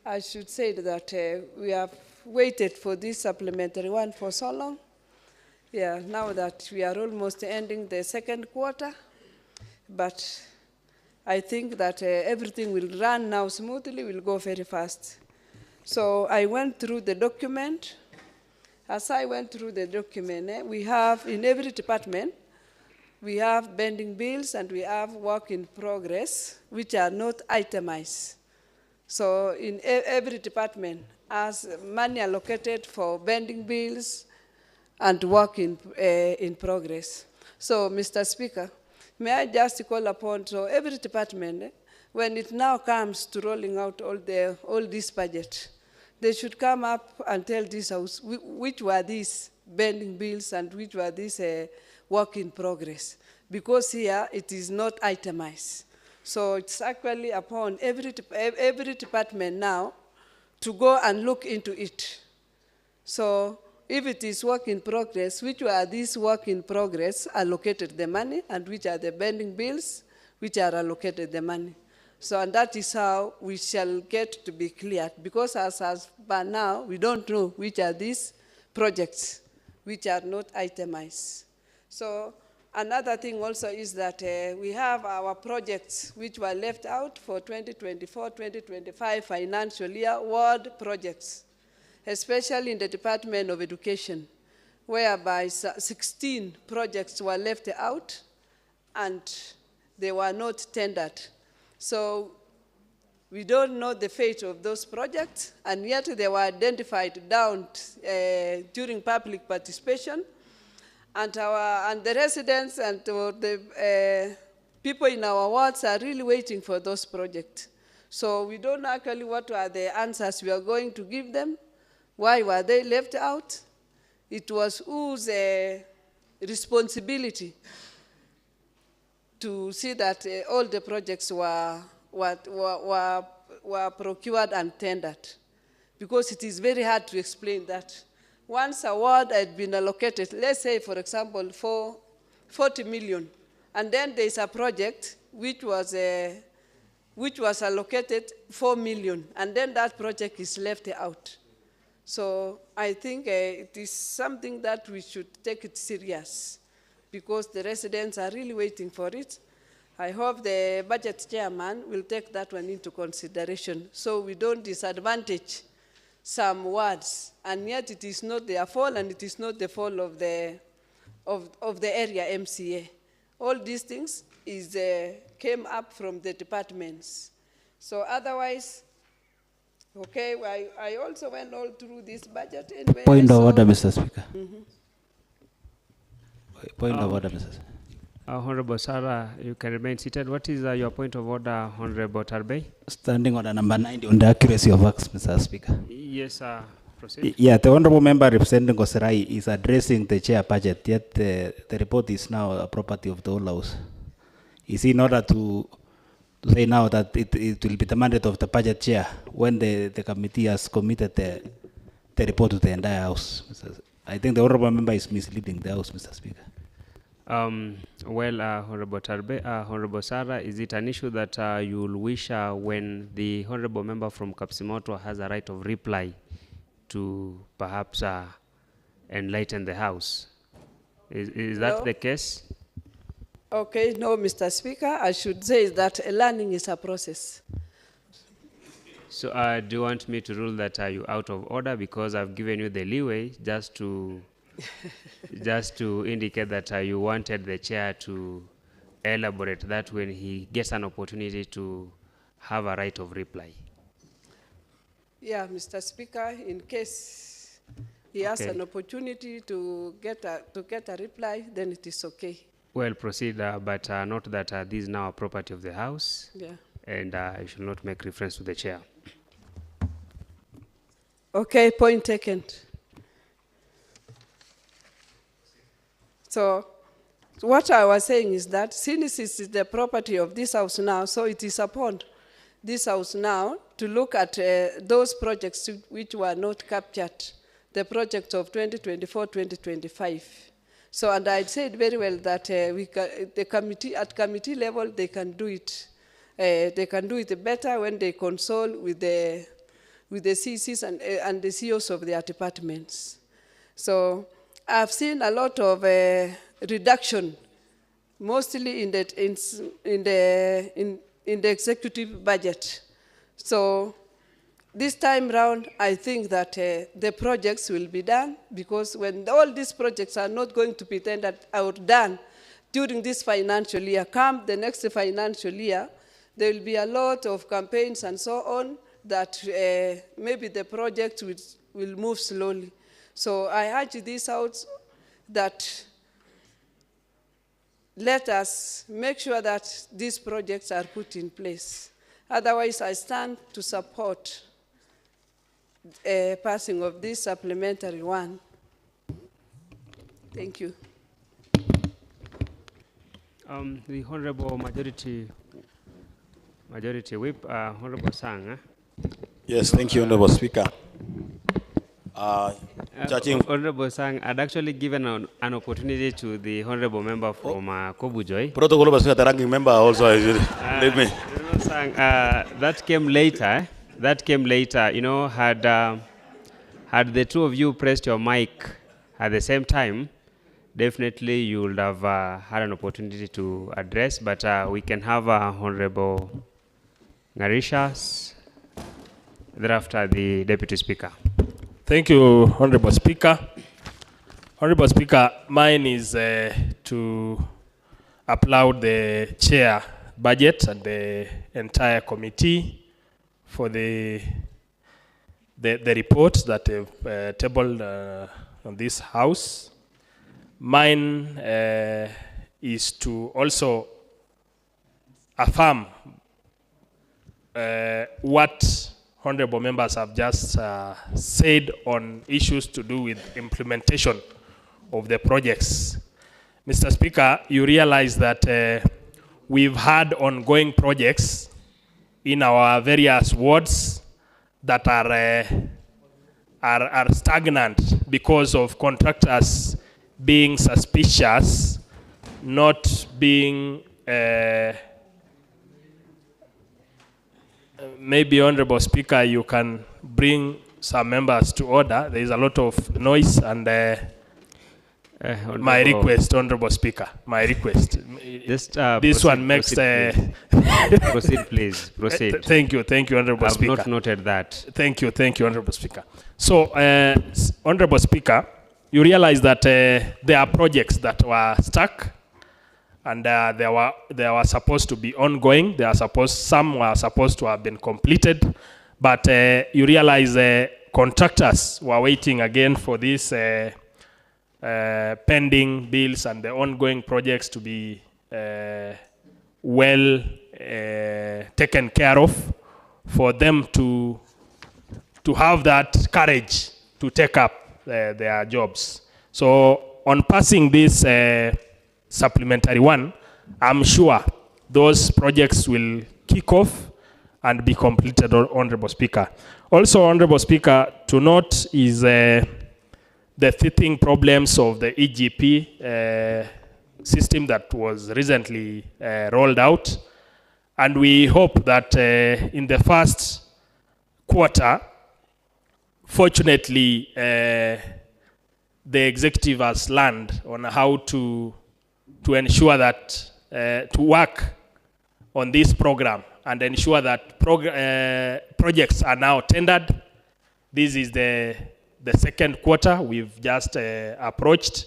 I should say that we have waited for this supplementary one for so long. Yeah, now that we are almost ending the second quarter, but I think that everything will run now smoothly, will go very fast. So I went through the document. As I went through the document, we have in every department, we have pending bills and we have work in progress, which are not itemized. So in every department, as money allocated for pending bills and work in progress. So, Mr. Speaker, may I just call upon so every department, when it now comes to rolling out all this budget, they should come up and tell this House which were these pending bills and which were these work in progress. Because here it is not itemized. So it's actually upon every department now to go and look into it. So if it is work in progress, which were these work in progress allocated the money, and which are the pending bills which are allocated the money. So, and that is how we shall get to be clear, because as by now, we don't know which are these projects which are not itemized. So another thing also is that we have our projects which were left out for 2024-2025 financial year, world projects, especially in the Department of Education, whereby 16 projects were left out and they were not tendered. So we don't know the fate of those projects, and yet they were identified down during public participation. And the residents and the people in our wards are really waiting for those projects. So we don't know actually what are the answers we are going to give them. Why were they left out? it was whose responsibility to see that all the projects were procured and tendered, because it is very hard to explain that. Once a ward had been allocated, let's say, for example, for 40 million, and then there's a project which was allocated 4 million, and then that project is left out. So I think it is something that we should take it serious, because the residents are really waiting for it. I hope the budget chairman will take that one into consideration, so we don't disadvantage some wards, and yet it is not their fault, and it is not the fault of the area MCA. All these things came up from the departments. So otherwise, okay, I also went all through this budget anyway. Point of order, Mr. Speaker. Point of order, Mr. Speaker. Honorable Sarah, you can remain seated. What is your point of order, Honorable Tarbey? Standing order number 90 on the accuracy of acts, Mr. Speaker. Yes, proceed. Yeah, the Honorable Member representing Koserai is addressing the chair budget, yet the report is now a property of the whole House. Is in order to say now that it will be the mandate of the budget chair when the committee has committed the report to the entire House. I think the Honorable Member is misleading the House, Mr. Speaker. Well, Honorable Tarbe, Honorable Sarah, is it an issue that you'll wish when the Honorable Member from Kapsimoto has a right of reply to perhaps enlighten the House? Is that the case? Okay, no, Mr. Speaker, I should say that learning is a process. So do you want me to rule that you're out of order because I've given you the leeway just to indicate that you wanted the chair to elaborate that when he gets an opportunity to have a right of reply? Yeah, Mr. Speaker, in case he has an opportunity to get a reply, then it is okay. Well, proceed, but note that this is now a property of the House, and you should not make reference to the chair. Okay, point taken. So what I was saying is that since it is the property of this House now, so it is upon this House now to look at those projects which were not captured, the project of 2024-2025. So, and I said very well that the committee, at committee level, they can do it. They can do it better when they consult with the CCs and the CEOs of their departments. So I've seen a lot of reduction, mostly in the executive budget. So this time round, I think that the projects will be done, because when all these projects are not going to be tendered out done during this financial year, come the next financial year, there will be a lot of campaigns and so on that maybe the project will move slowly. So I urge this out that let us make sure that these projects are put in place. Otherwise, I stand to support passing of this supplementary one. Thank you. The Honorable Majority Whip, Honorable Sang. Yes, thank you, Honorable Speaker. Honorable Sang, I'd actually given an opportunity to the Honorable Member from Kobujoy. Protocol of the ranking member also, leave me. Honorable Sang, that came later. That came later. You know, had the two of you pressed your mic at the same time, definitely you would have had an opportunity to address, but we can have Honorable Ngarisha, thereafter the Deputy Speaker. Thank you, Honorable Speaker. Honorable Speaker, mine is to applaud the chair budget and the entire committee for the reports that have tabled on this House. Mine is to also affirm what honorable members have just said on issues to do with implementation of the projects. Mr. Speaker, you realize that we've had ongoing projects in our various wards that are stagnant because of contractors being suspicious, not being maybe, Honorable Speaker, you can bring some members to order. There is a lot of noise, and my request, Honorable Speaker, my request. Just this proceed, one makes proceed, please. Proceed. Thank you, Honorable Speaker. I've not noted that. Thank you, Honorable Speaker. So, Honorable Speaker, you realize that there are projects that were stuck, and they were supposed to be ongoing. Some were supposed to have been completed, but you realize contractors were waiting again for these pending bills and the ongoing projects to be well taken care of, for them to have that courage to take up their jobs. So on passing this supplementary one, I'm sure those projects will kick off and be completed, Honorable Speaker. Also, Honorable Speaker, to note is the teething problems of the EGP system that was recently rolled out. And we hope that in the first quarter, fortunately, the executive has learned on how to ensure that, to work on this program and ensure that projects are now tendered. This is the second quarter we've just approached.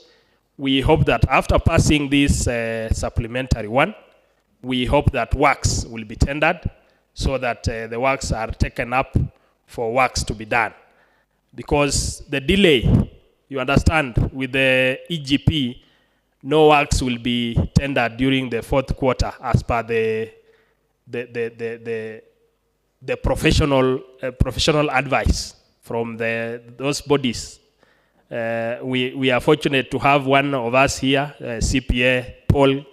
We hope that after passing this supplementary one, we hope that works will be tendered so that the works are taken up for works to be done. Because the delay, you understand, with the EGP, no works will be tendered during the fourth quarter as per the professional advice from those bodies. We are fortunate to have one of us here, CPA Paul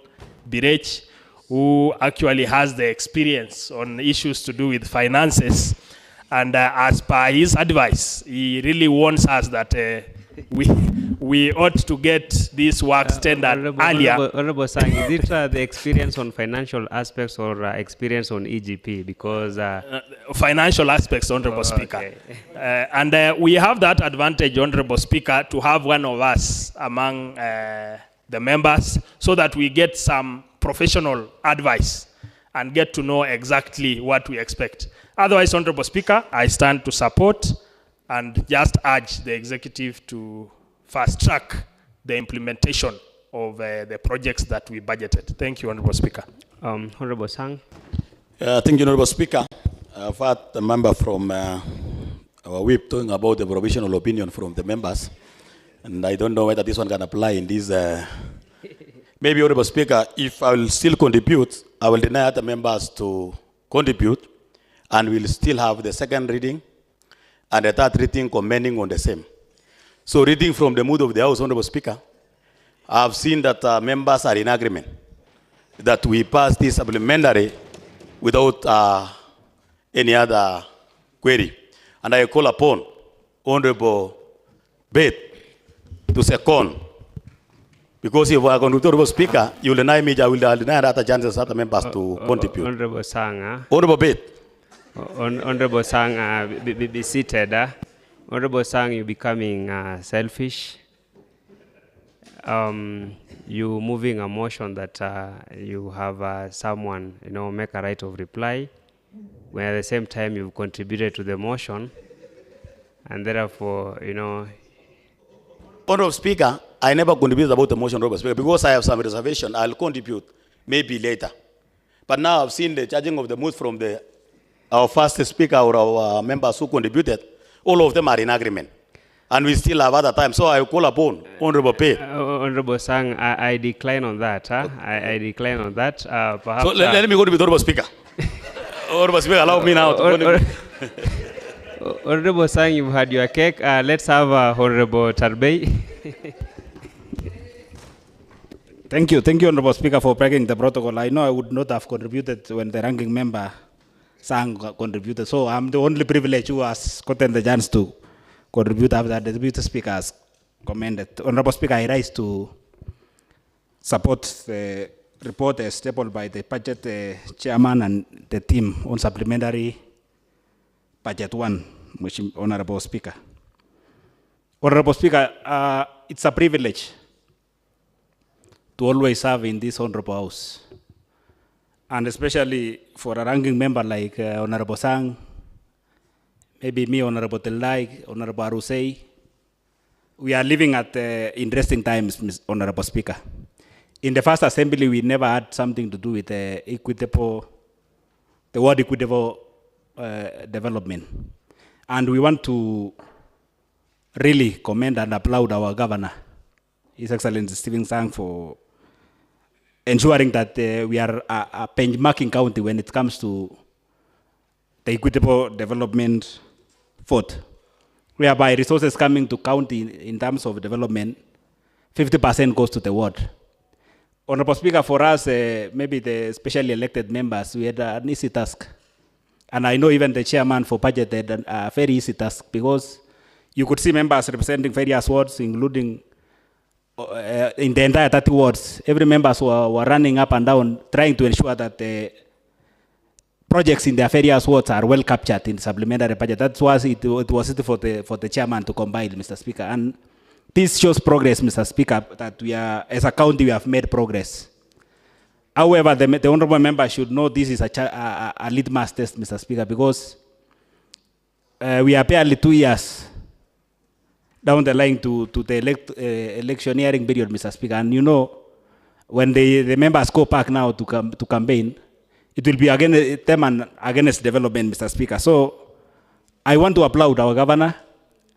Birech, who actually has the experience on issues to do with finances. And as per his advice, he really warns us that we ought to get these works tendered earlier. Honorable Sang, is it the experience on financial aspects or experience on EGP? Because financial aspects, Honorable Speaker. And we have that advantage, Honorable Speaker, to have one of us among the members so that we get some professional advice and get to know exactly what we expect. Otherwise, Honorable Speaker, I stand to support and just urge the executive to fast track the implementation of the projects that we budgeted. Thank you, Honorable Speaker. Honorable Sang. Thank you, Honorable Speaker. I've had a member from our whip talking about the provisional opinion from the members, and I don't know whether this one can apply in this. Maybe, Honorable Speaker, if I will still contribute, I will deny other members to contribute, and we'll still have the second reading and the third reading commenting on the same. So reading from the mood of the House, Honorable Speaker, I've seen that members are in agreement that we pass this supplementary without any other query. And I call upon Honorable Bate to second. Because if I contribute, Honorable Speaker, you will deny me, I will deny other chances other members to contribute. Honorable Sang. Honorable Bate. Honorable Sang, be seated. Honorable Sang, you're becoming selfish. You moving a motion that you have someone, make a right of reply, when at the same time you've contributed to the motion, and therefore, Honorable Speaker, I never contributed about the motion, Honorable Speaker, because I have some reservation. I'll contribute maybe later. But now I've seen the charging of the mood from our first speaker or our members who contributed. All of them are in agreement. And we still have other time. So I call upon Honorable Pate. Honorable Sang, I decline on that. I decline on that. Perhaps, so let me go to the Honorable Speaker. Honorable Speaker, allow me now to contribute. Honorable Sang, you've had your cake. Let's have Honorable Tarbey. Thank you, Honorable Speaker, for breaking the protocol. I know I would not have contributed when the ranking member Sang contributed, so I'm the only privileged who has gotten the chance to contribute after the Deputy Speaker has commended. Honorable Speaker, I rise to support the report as stapled by the budget chairman and the team on supplementary budget 1, which Honorable Speaker. Honorable Speaker, it's a privilege to always serve in this honorable house. And especially for a ranking member like Honorable Sang, maybe me, Honorable Tildai, Honorable Arusei, we are living at interesting times, Honorable Speaker. In the first assembly, we never had something to do with equitable, the word equitable development. And we want to really commend and applaud our governor, His Excellency Stephen Sang, for ensuring that we are a benchmarking county when it comes to the equitable development fund, whereby resources coming to county in terms of development, 50% goes to the ward. Honorable Speaker, for us, maybe the specially elected members, we had an easy task. And I know even the chairman for budget had a very easy task, because you could see members representing various wards, including in the entire 30 wards. Every members were running up and down, trying to ensure that the projects in their various wards are well captured in supplementary budget. That was it was it for the chairman to compile, Mr. Speaker. And this shows progress, Mr. Speaker, that we are, as a county, we have made progress. However, the honorable member should know this is a litmus test, Mr. Speaker, because we are barely 2 years down the line to the electioneering period, Mr. Speaker. And you know, when the members go back now to campaign, it will be against them and against development, Mr. Speaker. So I want to applaud our governor.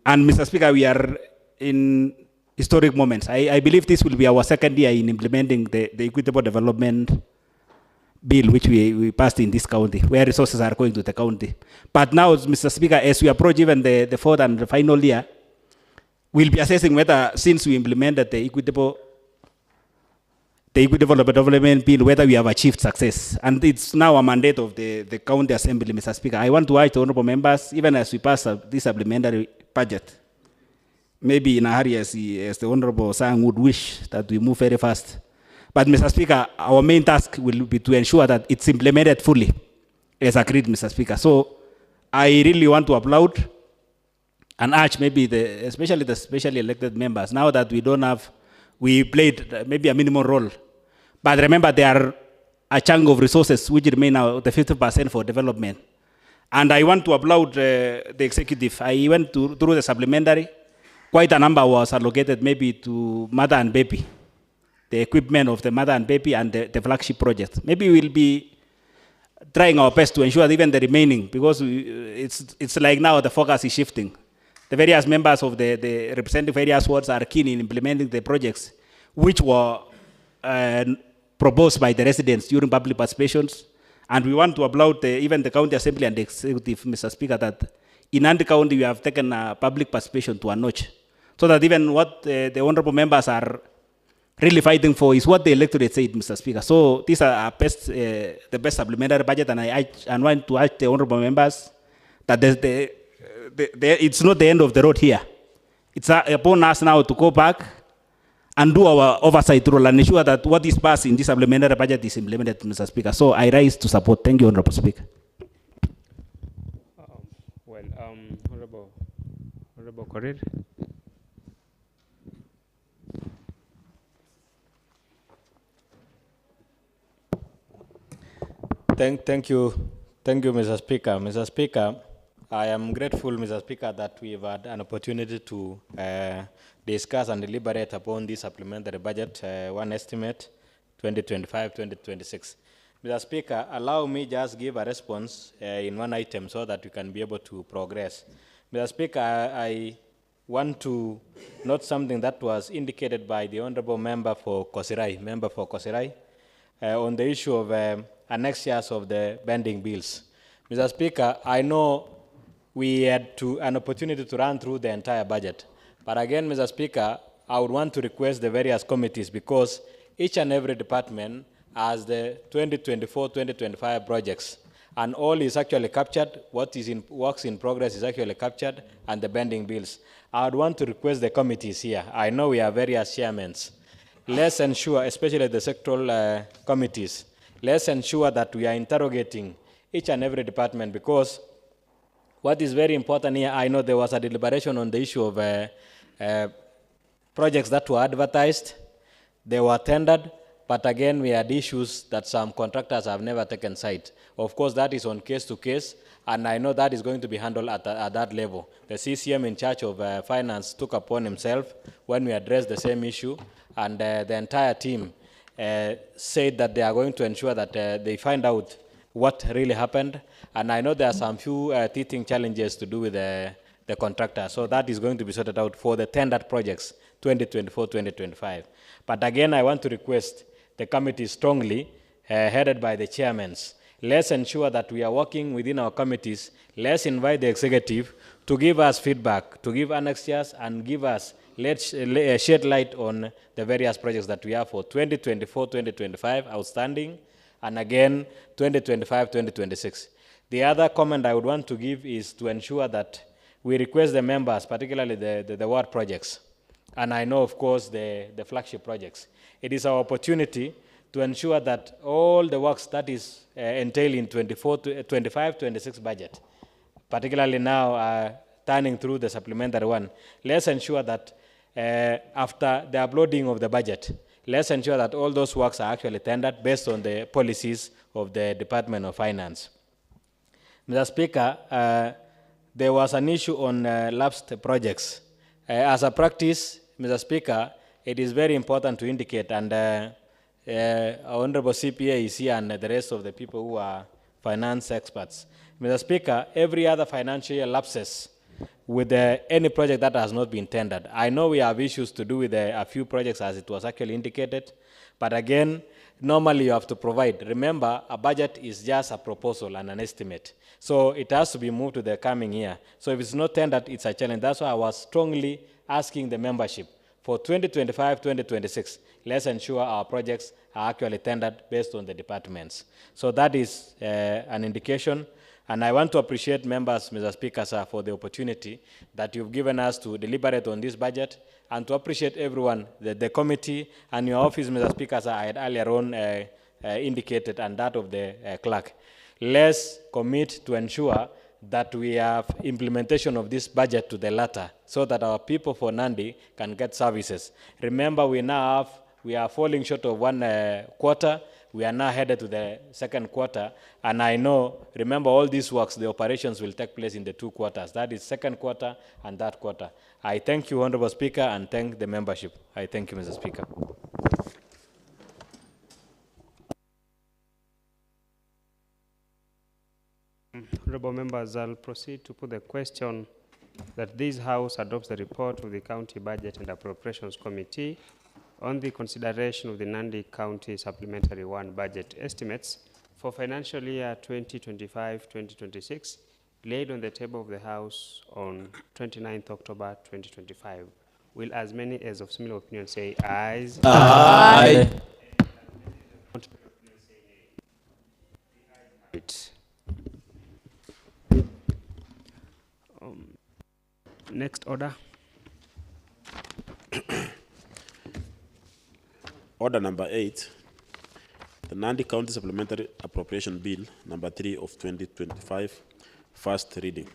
And Mr. Speaker, we are in historic moments. I believe this will be our second year in implementing the equitable development bill, which we passed in this county, where resources are going to the county. But now, Mr. Speaker, as we approach even the fourth and the final year, we'll be assessing whether, since we implemented the equitable development bill, whether we have achieved success. And it's now a mandate of the county assembly, Mr. Speaker. I want to urge the honorable members, even as we pass this supplementary budget, maybe in a hurry as the honorable Sang would wish, that we move very fast. But Mr. Speaker, our main task will be to ensure that it's implemented fully, as agreed, Mr. Speaker. So I really want to applaud and urge maybe especially the specially elected members, now that we played maybe a minimum role. But remember, there are a chunk of resources which remain now, the 50% for development. And I want to applaud the executive. I went through the supplementary. Quite a number was allocated maybe to mother and baby, the equipment of the mother and baby and the flagship project. Maybe we'll be trying our best to ensure that even the remaining, because it's like now the focus is shifting. The various members of the representing various wards are keen in implementing the projects which were proposed by the residents during public participations. And we want to applaud even the county assembly and the executive, Mr. Speaker, that in Nandi County we have taken public participation to a notch, so that even what the honorable members are really fighting for is what the electorate said, Mr. Speaker. So these are the best supplementary budget, and I want to urge the honorable members that it's not the end of the road here. It's upon us now to go back and do our oversight role and ensure that what is passed in this supplementary budget is implemented, Mr. Speaker. So I rise to support. Thank you, Honorable Speaker. Honorable Korir. Thank you, Mr. Speaker. Mr. Speaker, I am grateful, Mr. Speaker, that we've had an opportunity to discuss and deliberate upon this supplementary budget, one estimate, 2025-2026. Mr. Speaker, allow me just give a response in one item so that we can be able to progress. Mr. Speaker, I want to note something that was indicated by the Honorable Member for Kosirai, on the issue of annexures of the pending bills. Mr. Speaker, I know we had an opportunity to run through the entire budget. But again, Mr. Speaker, I would want to request the various committees, because each and every department has the 2024-2025 projects, and all is actually captured. What is in works in progress is actually captured, and the pending bills. I would want to request the committees here. I know we have various chairmen. Let's ensure, especially the sectoral committees, let's ensure that we are interrogating each and every department, because what is very important here, I know there was a deliberation on the issue of projects that were advertised, they were tendered, but again, we had issues that some contractors have never taken site. Of course, that is on case to case, and I know that is going to be handled at that level. The CCM in charge of finance took upon himself when we addressed the same issue, and the entire team said that they are going to ensure that they find out what really happened. And I know there are some few teething challenges to do with the contractor, so that is going to be sorted out for the tendered projects, 2024-2025. But again, I want to request the committee strongly, headed by the chairmen. Let's ensure that we are working within our committees. Let's invite the executive to give us feedback, to give annexures, and give us, let's shed light on the various projects that we have for 2024-2025 outstanding, and again, 2025-2026. The other comment I would want to give is to ensure that we request the members, particularly the ward projects, and I know, of course, the flagship projects. It is our opportunity to ensure that all the works that is entailed in 25-26 budget, particularly now turning through the supplementary one, let's ensure that after the uploading of the budget, let's ensure that all those works are actually tendered based on the policies of the Department of Finance. Mr. Speaker, there was an issue on lapsed projects. As a practice, Mr. Speaker, it is very important to indicate, and our Honorable CPA is here and the rest of the people who are finance experts. Mr. Speaker, every other financial year lapses with any project that has not been tendered. I know we have issues to do with a few projects, as it was actually indicated, but again, normally you have to provide. Remember, a budget is just a proposal and an estimate. So it has to be moved to the coming year. So if it's not tendered, it's a challenge. That's why I was strongly asking the membership for 2025-2026, let's ensure our projects are actually tendered based on the departments. So that is an indication. And I want to appreciate members, Mr. Speaker, sir, for the opportunity that you've given us to deliberate on this budget, and to appreciate everyone, the committee and your office, Mr. Speaker, sir, I had earlier on indicated, and that of the clerk. Let's commit to ensure that we have implementation of this budget to the latter, so that our people for Nandi can get services. Remember, we are falling short of one quarter. We are now headed to the second quarter, and I know, remember, all these works, the operations will take place in the 2 quarters. That is second quarter and third quarter. I thank you, Honorable Speaker, and thank the membership. I thank you, Mr. Speaker. Honorable members, I'll proceed to put the question that this House adopts the report of the County Budget and Appropriations Committee on the consideration of the Nandi County Supplementary 1 budget estimates for financial year 2025-2026, laid on the table of the House on 29th October 2025. Will as many as of similar opinion say ayes? Aye. Next order. Order number 8, the Nandi County Supplementary Appropriation Bill number 3 of 2025, first reading.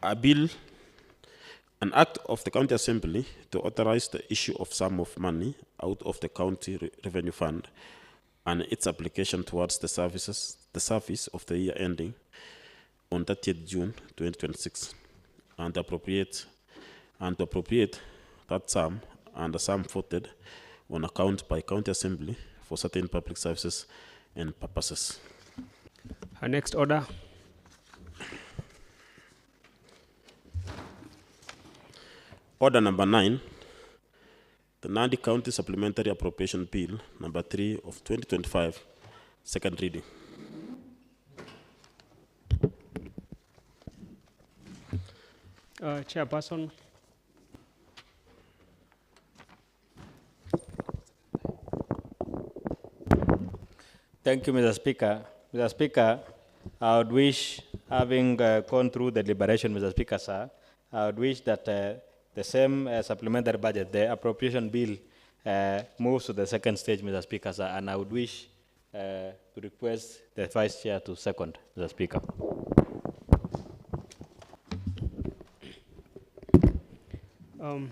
A bill, an act of the County Assembly to authorize the issue of sum of money out of the County Revenue Fund and its application towards the service of the year ending on 30th June 2026, and to appropriate that sum and the sum voted on account by County Assembly for certain public services and purposes. Our next order. Order number 9, the Nandi County Supplementary Appropriation Bill number 3 of 2025, second reading. Chairperson. Thank you, Mr. Speaker. Mr. Speaker, I would wish, having gone through the deliberation, Mr. Speaker, sir, I would wish that the same supplementary budget, the appropriation bill, moves to the second stage, Mr. Speaker, sir, and I would wish to request the Vice Chair to second, Mr. Speaker.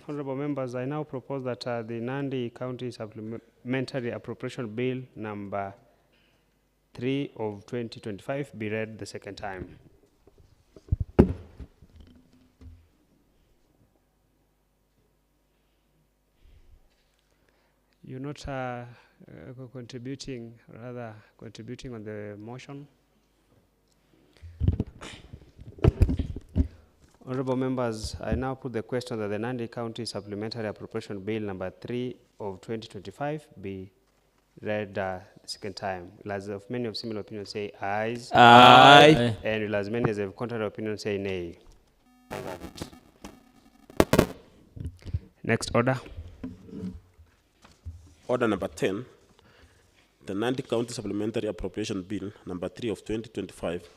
Honorable members, I now propose that the Nandi County Supplementary Appropriation Bill number 3 of 2025 be read the second time. You're not contributing on the motion. Honorable members, I now put the question that the Nandi County Supplementary Appropriation Bill number 3 of 2025 be read the second time. Will as of many of similar opinions say ayes. Aye. And will as many as of contrary opinion say nay. Next order. Order number 10, the Nandi County Supplementary Appropriation Bill number 3 of 2025,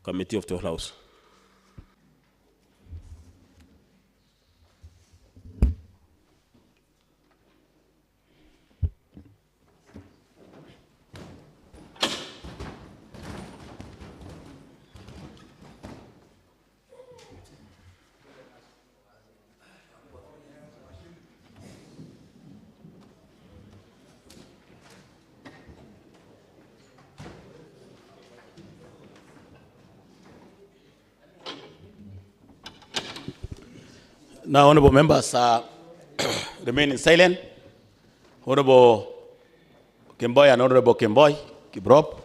Committee of the Whole House. Now, honorable members remain silent. Honorable Kemboy and Honorable Kemboy, Kibrop,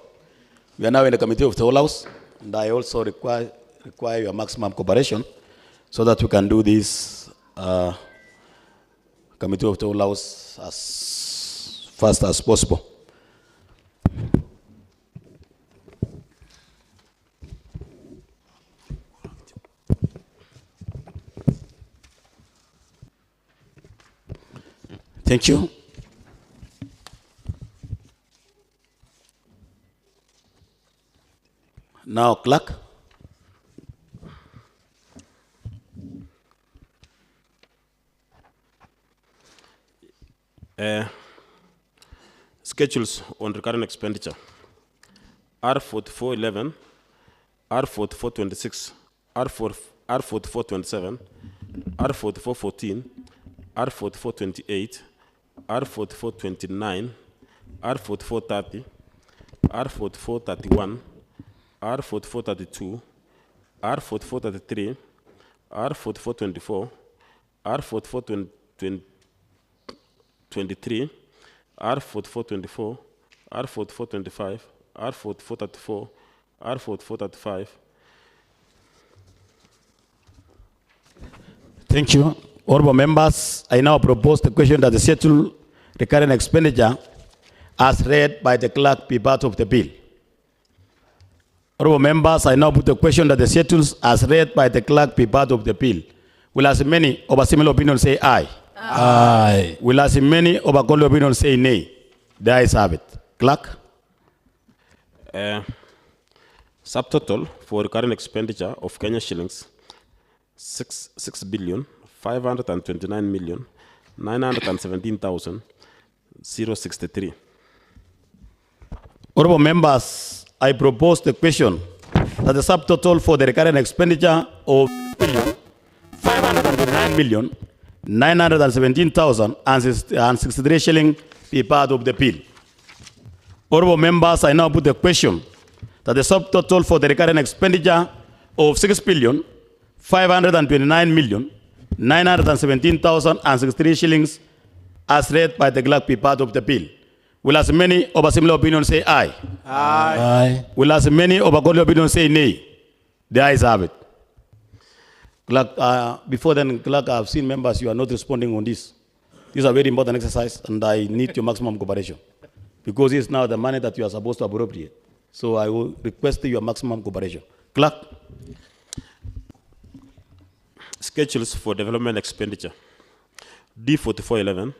we are now in the Committee of the Whole House, and I also require your maximum cooperation so that we can do this Committee of the Whole House as fast as possible. Thank you. Now, clerk. Schedules on recurrent expenditure. R4411, R4426, R4427, R4414, R4428, R4429, R4430, R4431, R4432, R4433, R4424, R4423, R4424, R4425, R4434, R4435. Thank you. Honorable members, I now propose the question that the scheduled recurrent expenditure as read by the clerk be part of the bill. Honorable members, I now put the question that the schedules as read by the clerk be part of the bill. Will as many of a similar opinion say aye? Aye. Will as many of a contrary opinion say nay? The ayes have it. Clerk? Subtotal for recurrent expenditure of Kenya shillings 6,529,917,063. Honorable members, I propose the question that the subtotal for the recurrent expenditure of 529,917,063 shilling be part of the bill. Honorable members, I now put the question that the subtotal for the recurrent expenditure of 6,529,917,063 shillings as read by the clerk be part of the bill. Will as many of a similar opinion say aye? Aye. Will as many of a contrary opinion say nay? The ayes have it. Clerk, before then, clerk, I've seen members, you are not responding on this. This is a very important exercise, and I need your maximum cooperation. Because it's now the money that you are supposed to appropriate. So I will request your maximum cooperation. Clerk. Schedules for development expenditure. D4411,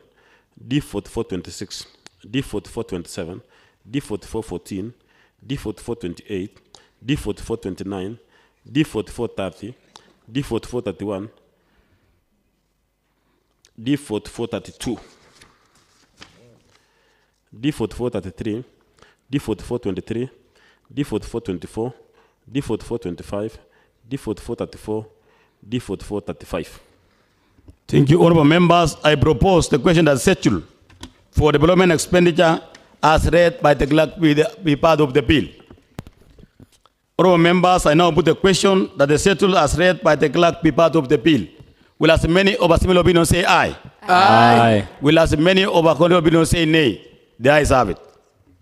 D4426, D4427, D4414, D4428, D4429, D4430, D4431, D4432, D4433, D4423, D4424, D4425, D4434, D4435. Thank you, honorable members. I propose the question that schedule for development expenditure as read by the clerk be part of the bill. Honorable members, I now put the question that the schedule as read by the clerk be part of the bill. Will as many of a similar opinion say aye? Aye. Will as many of a contrary opinion say nay? The ayes have it.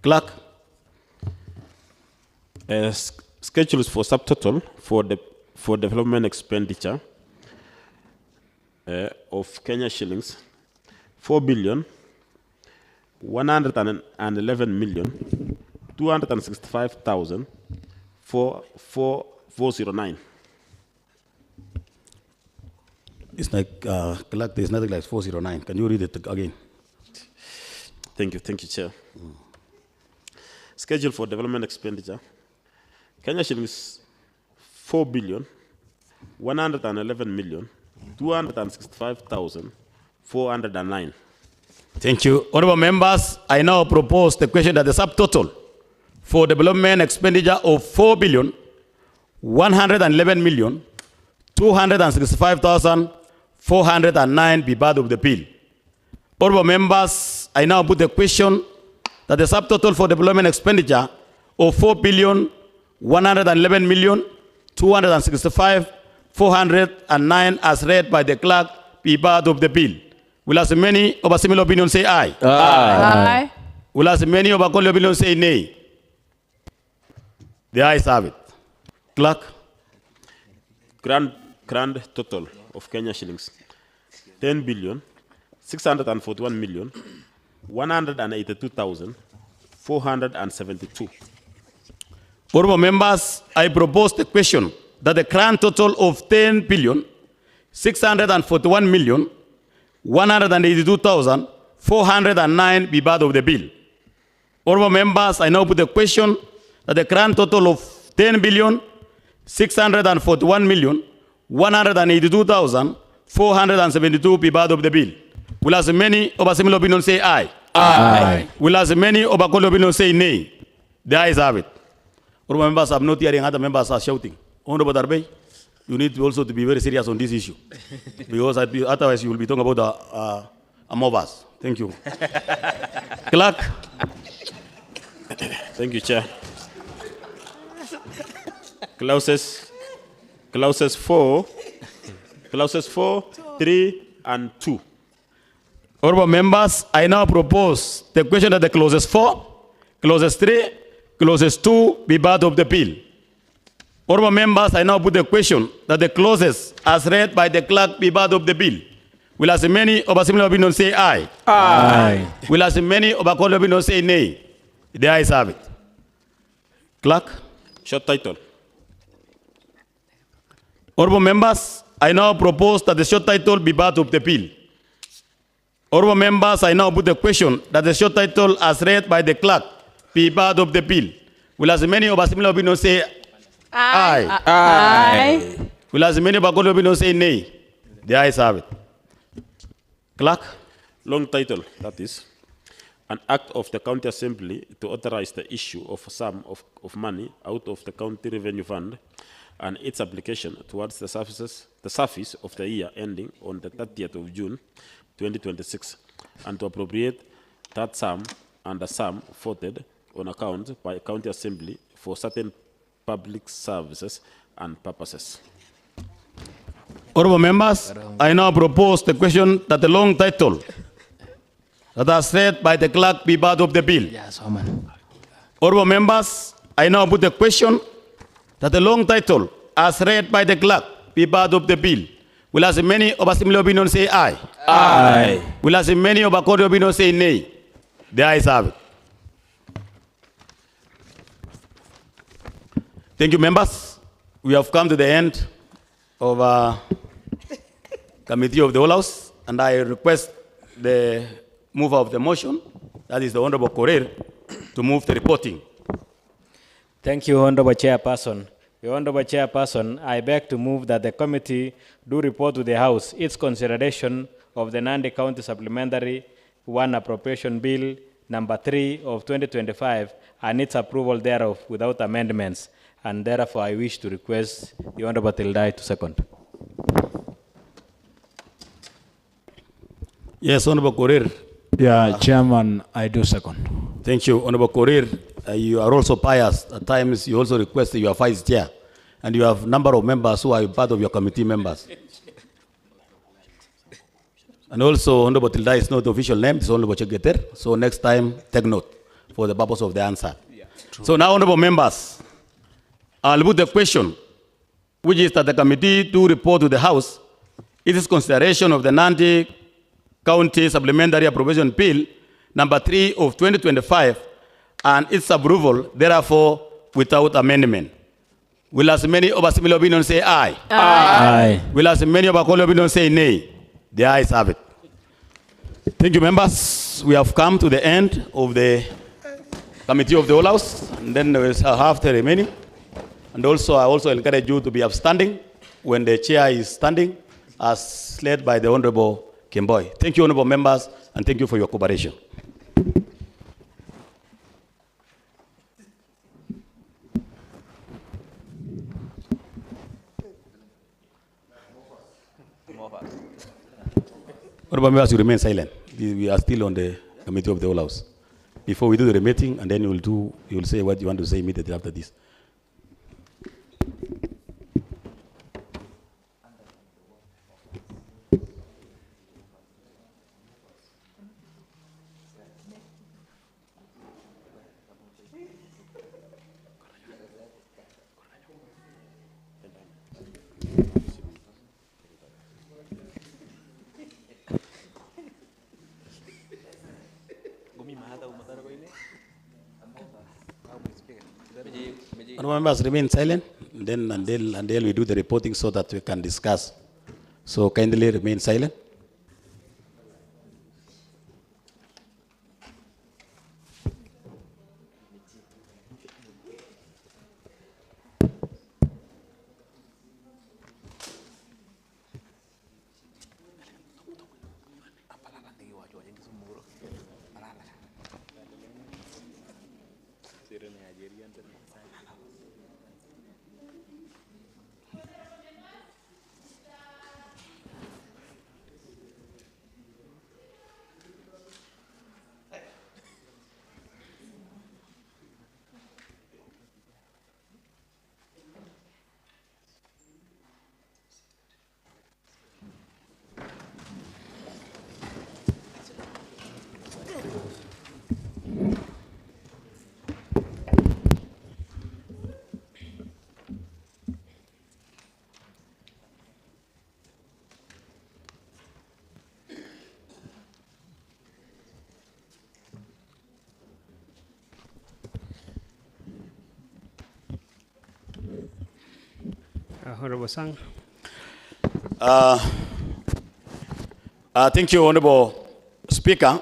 Clerk. Schedules for subtotal for development expenditure of Kenya shillings 4,111,265,409. It's like, clerk, there's nothing like 409. Can you read it again? Thank you, Chair. Schedule for development expenditure. Kenya shillings 4,111,265,409. Thank you. Honorable members, I now propose the question that the subtotal for development expenditure of 4,111,265,409 be part of the bill. Honorable members, I now put the question that the subtotal for development expenditure of 4,111,265,409 as read by the clerk be part of the bill. Will as many of a similar opinion say aye? Aye. Will as many of a contrary opinion say nay? The ayes have it. Clerk. Grand total of Kenya shillings 10,641,182,472. Honorable members, I propose the question that the grand total of 10,641,182,409 be part of the bill. Honorable members, I now put the question that the grand total of 10,641,182,472 be part of the bill. Will as many of a similar opinion say aye? Aye. Will as many of a contrary opinion say nay? The ayes have it. Honorable members, I'm not hearing other members are shouting. Honorable Darbe, you need also to be very serious on this issue. Because otherwise you will be talking about a MOVAS. Thank you. Clerk. Thank you, Chair. Clauses 4, 3, and 2. Honorable members, I now propose the question that the clauses 4, clauses 3, clauses 2 be part of the bill. Honorable members, I now put the question that the clauses as read by the clerk be part of the bill. Will as many of a similar opinion say aye? Aye. Will as many of a contrary opinion say nay? The ayes have it. Clerk. Short title. Honorable members, I now propose that the short title be part of the bill. Honorable members, I now put the question that the short title as read by the clerk be part of the bill. Will as many of a similar opinion say aye? Aye. Will as many of a contrary opinion say nay? The ayes have it. Clerk. Long title, that is, an act of the County Assembly to authorize the issue of a sum of money out of the County Revenue Fund and its application towards the service of the year ending on the 30th of June 2026, and to appropriate that sum and the sum voted on account by County Assembly for certain public services and purposes. Honorable members, I now propose the question that the long title that as read by the clerk be part of the bill. Yes, Oman. Honorable members, I now put the question that the long title as read by the clerk be part of the bill. Will as many of us similar opinion say aye? Aye. Will as many of our contrary opinion say nay? The ayes have it. Thank you, members. We have come to the end of our Committee of the Whole House, and I request the mover of the motion, that is the Honorable Korir, to move the reporting. Thank you, Honorable Chairperson. The Honorable Chairperson, I beg to move that the committee do report to the House its consideration of the Nandi County Supplementary 1 Appropriation Bill number 3 of 2025 and its approval thereof without amendments. And therefore, I wish to request the Honorable Tildai to second. Yes, Honorable Korir. Yeah, Chairman, I do second. Thank you, Honorable Korir. You are also biased. At times, you also request your vice chair, and you have a number of members who are part of your committee members. And also, Honorable Tildai is not the official name, it's Honorable Chegeter. So next time, take note for the purpose of the answer. Yeah, so now, Honorable members, I'll put the question, which is that the committee do report to the House its consideration of the Nandi County Supplementary Appropriation Bill number 3 of 2025 and its approval, therefore, without amendment. Will as many of our similar opinions say aye? Aye. Will as many of our colleagues opinions say nay? The ayes have it. Thank you, members. We have come to the end of the Committee of the Whole House, and then we will have the remaining. And also, I also encourage you to be upstanding when the chair is standing, as led by the Honorable Kemboy. Thank you, honorable members, and thank you for your cooperation. Honorable members, you remain silent. We are still on the Committee of the Whole House. Before we do the remitting, and then you will say what you want to say immediately after this. Honorable members, remain silent, until we do the reporting so that we can discuss. So kindly remain silent. Honorable Sang. Thank you, Honorable Speaker.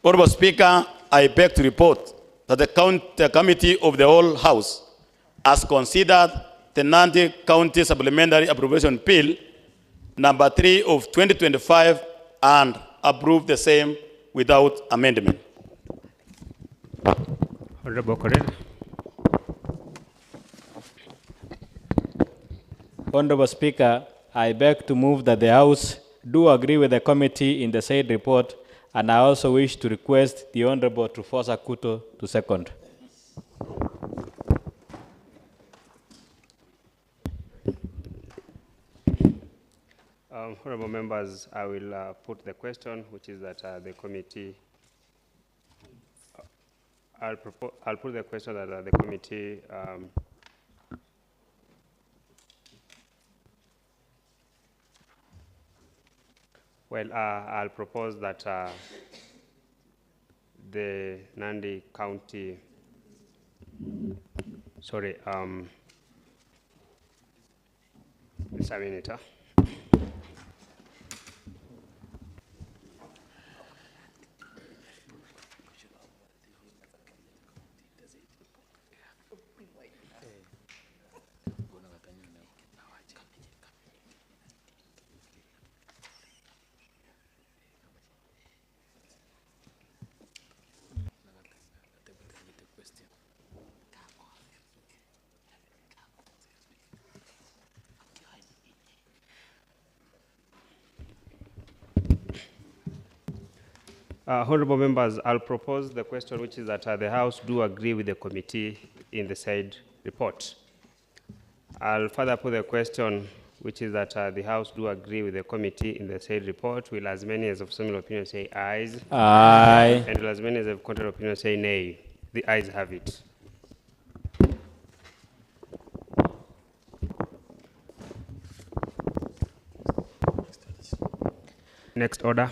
Honorable Speaker, I beg to report that the Committee of the Whole House has considered the Nandi County Supplementary Appropriation Bill number 3 of 2025 and approved the same without amendment. Honorable Korir. Honorable Speaker, I beg to move that the House do agree with the committee in the said report And I also wish to request the Honorable Trufosa Kuto to second. Honorable members, I will put the question, which is that the committee. I'll put the question that the committee. I'll propose that the Nandi County. Sorry. Just a minute. Honorable members, I'll propose the question, which is that the House do agree with the committee in the said report. I'll further put the question, which is that the House do agree with the committee in the said report. Will as many as of similar opinion say ayes? Aye. And will as many as of contrary opinion say nay? The ayes have it. Next order.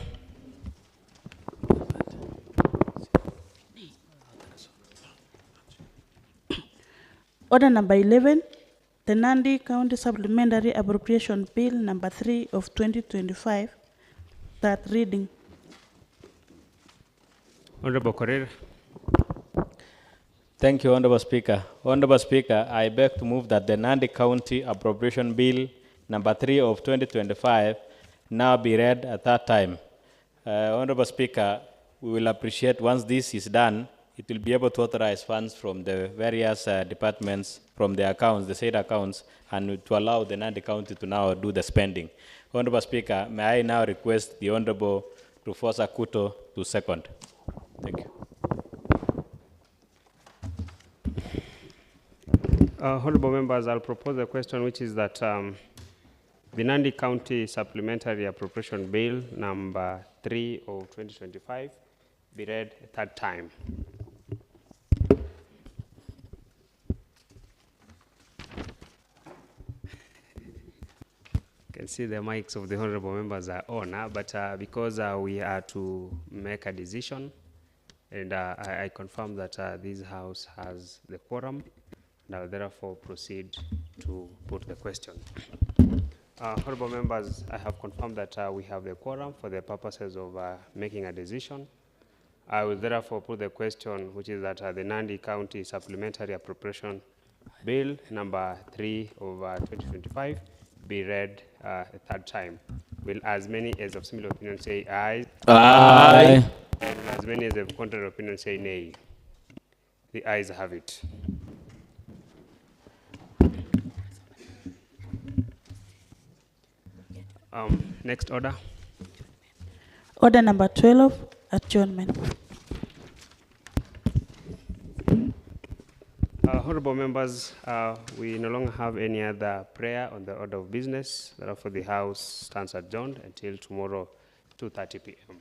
Order number 11, the Nandi County Supplementary Appropriation Bill number 3 of 2025, third reading. Honorable Korir. Thank you, Honorable Speaker. Honorable Speaker, I beg to move that the Nandi County Appropriation Bill number 3 of 2025 now be read a third time. Honorable Speaker, we will appreciate once this is done, it will be able to authorize funds from the various departments, from the accounts, the said accounts, and to allow the Nandi County to now do the spending. Honorable Speaker, may I now request the Honorable Trufosa Kuto to second. Thank you. Honorable members, I'll propose a question, which is that the Nandi County Supplementary Appropriation Bill number 3 of 2025 be read a third time. You can see the mics of the honorable members are on, but because we are to make a decision, and I confirm that this House has the quorum, and I'll therefore proceed to put the question. Honorable members, I have confirmed that we have the quorum for the purposes of making a decision. I will therefore put the question, which is that the Nandi County Supplementary Appropriation Bill number 3 of 2025 be read a third time. Will as many as of similar opinion say aye? Aye. And as many as of contrary opinion say nay? The ayes have it. Next order. Order number 12, adjournment. Honorable members, we no longer have any other prayer on the order of business. Therefore, the House stands adjourned until tomorrow, 2:30 p.m.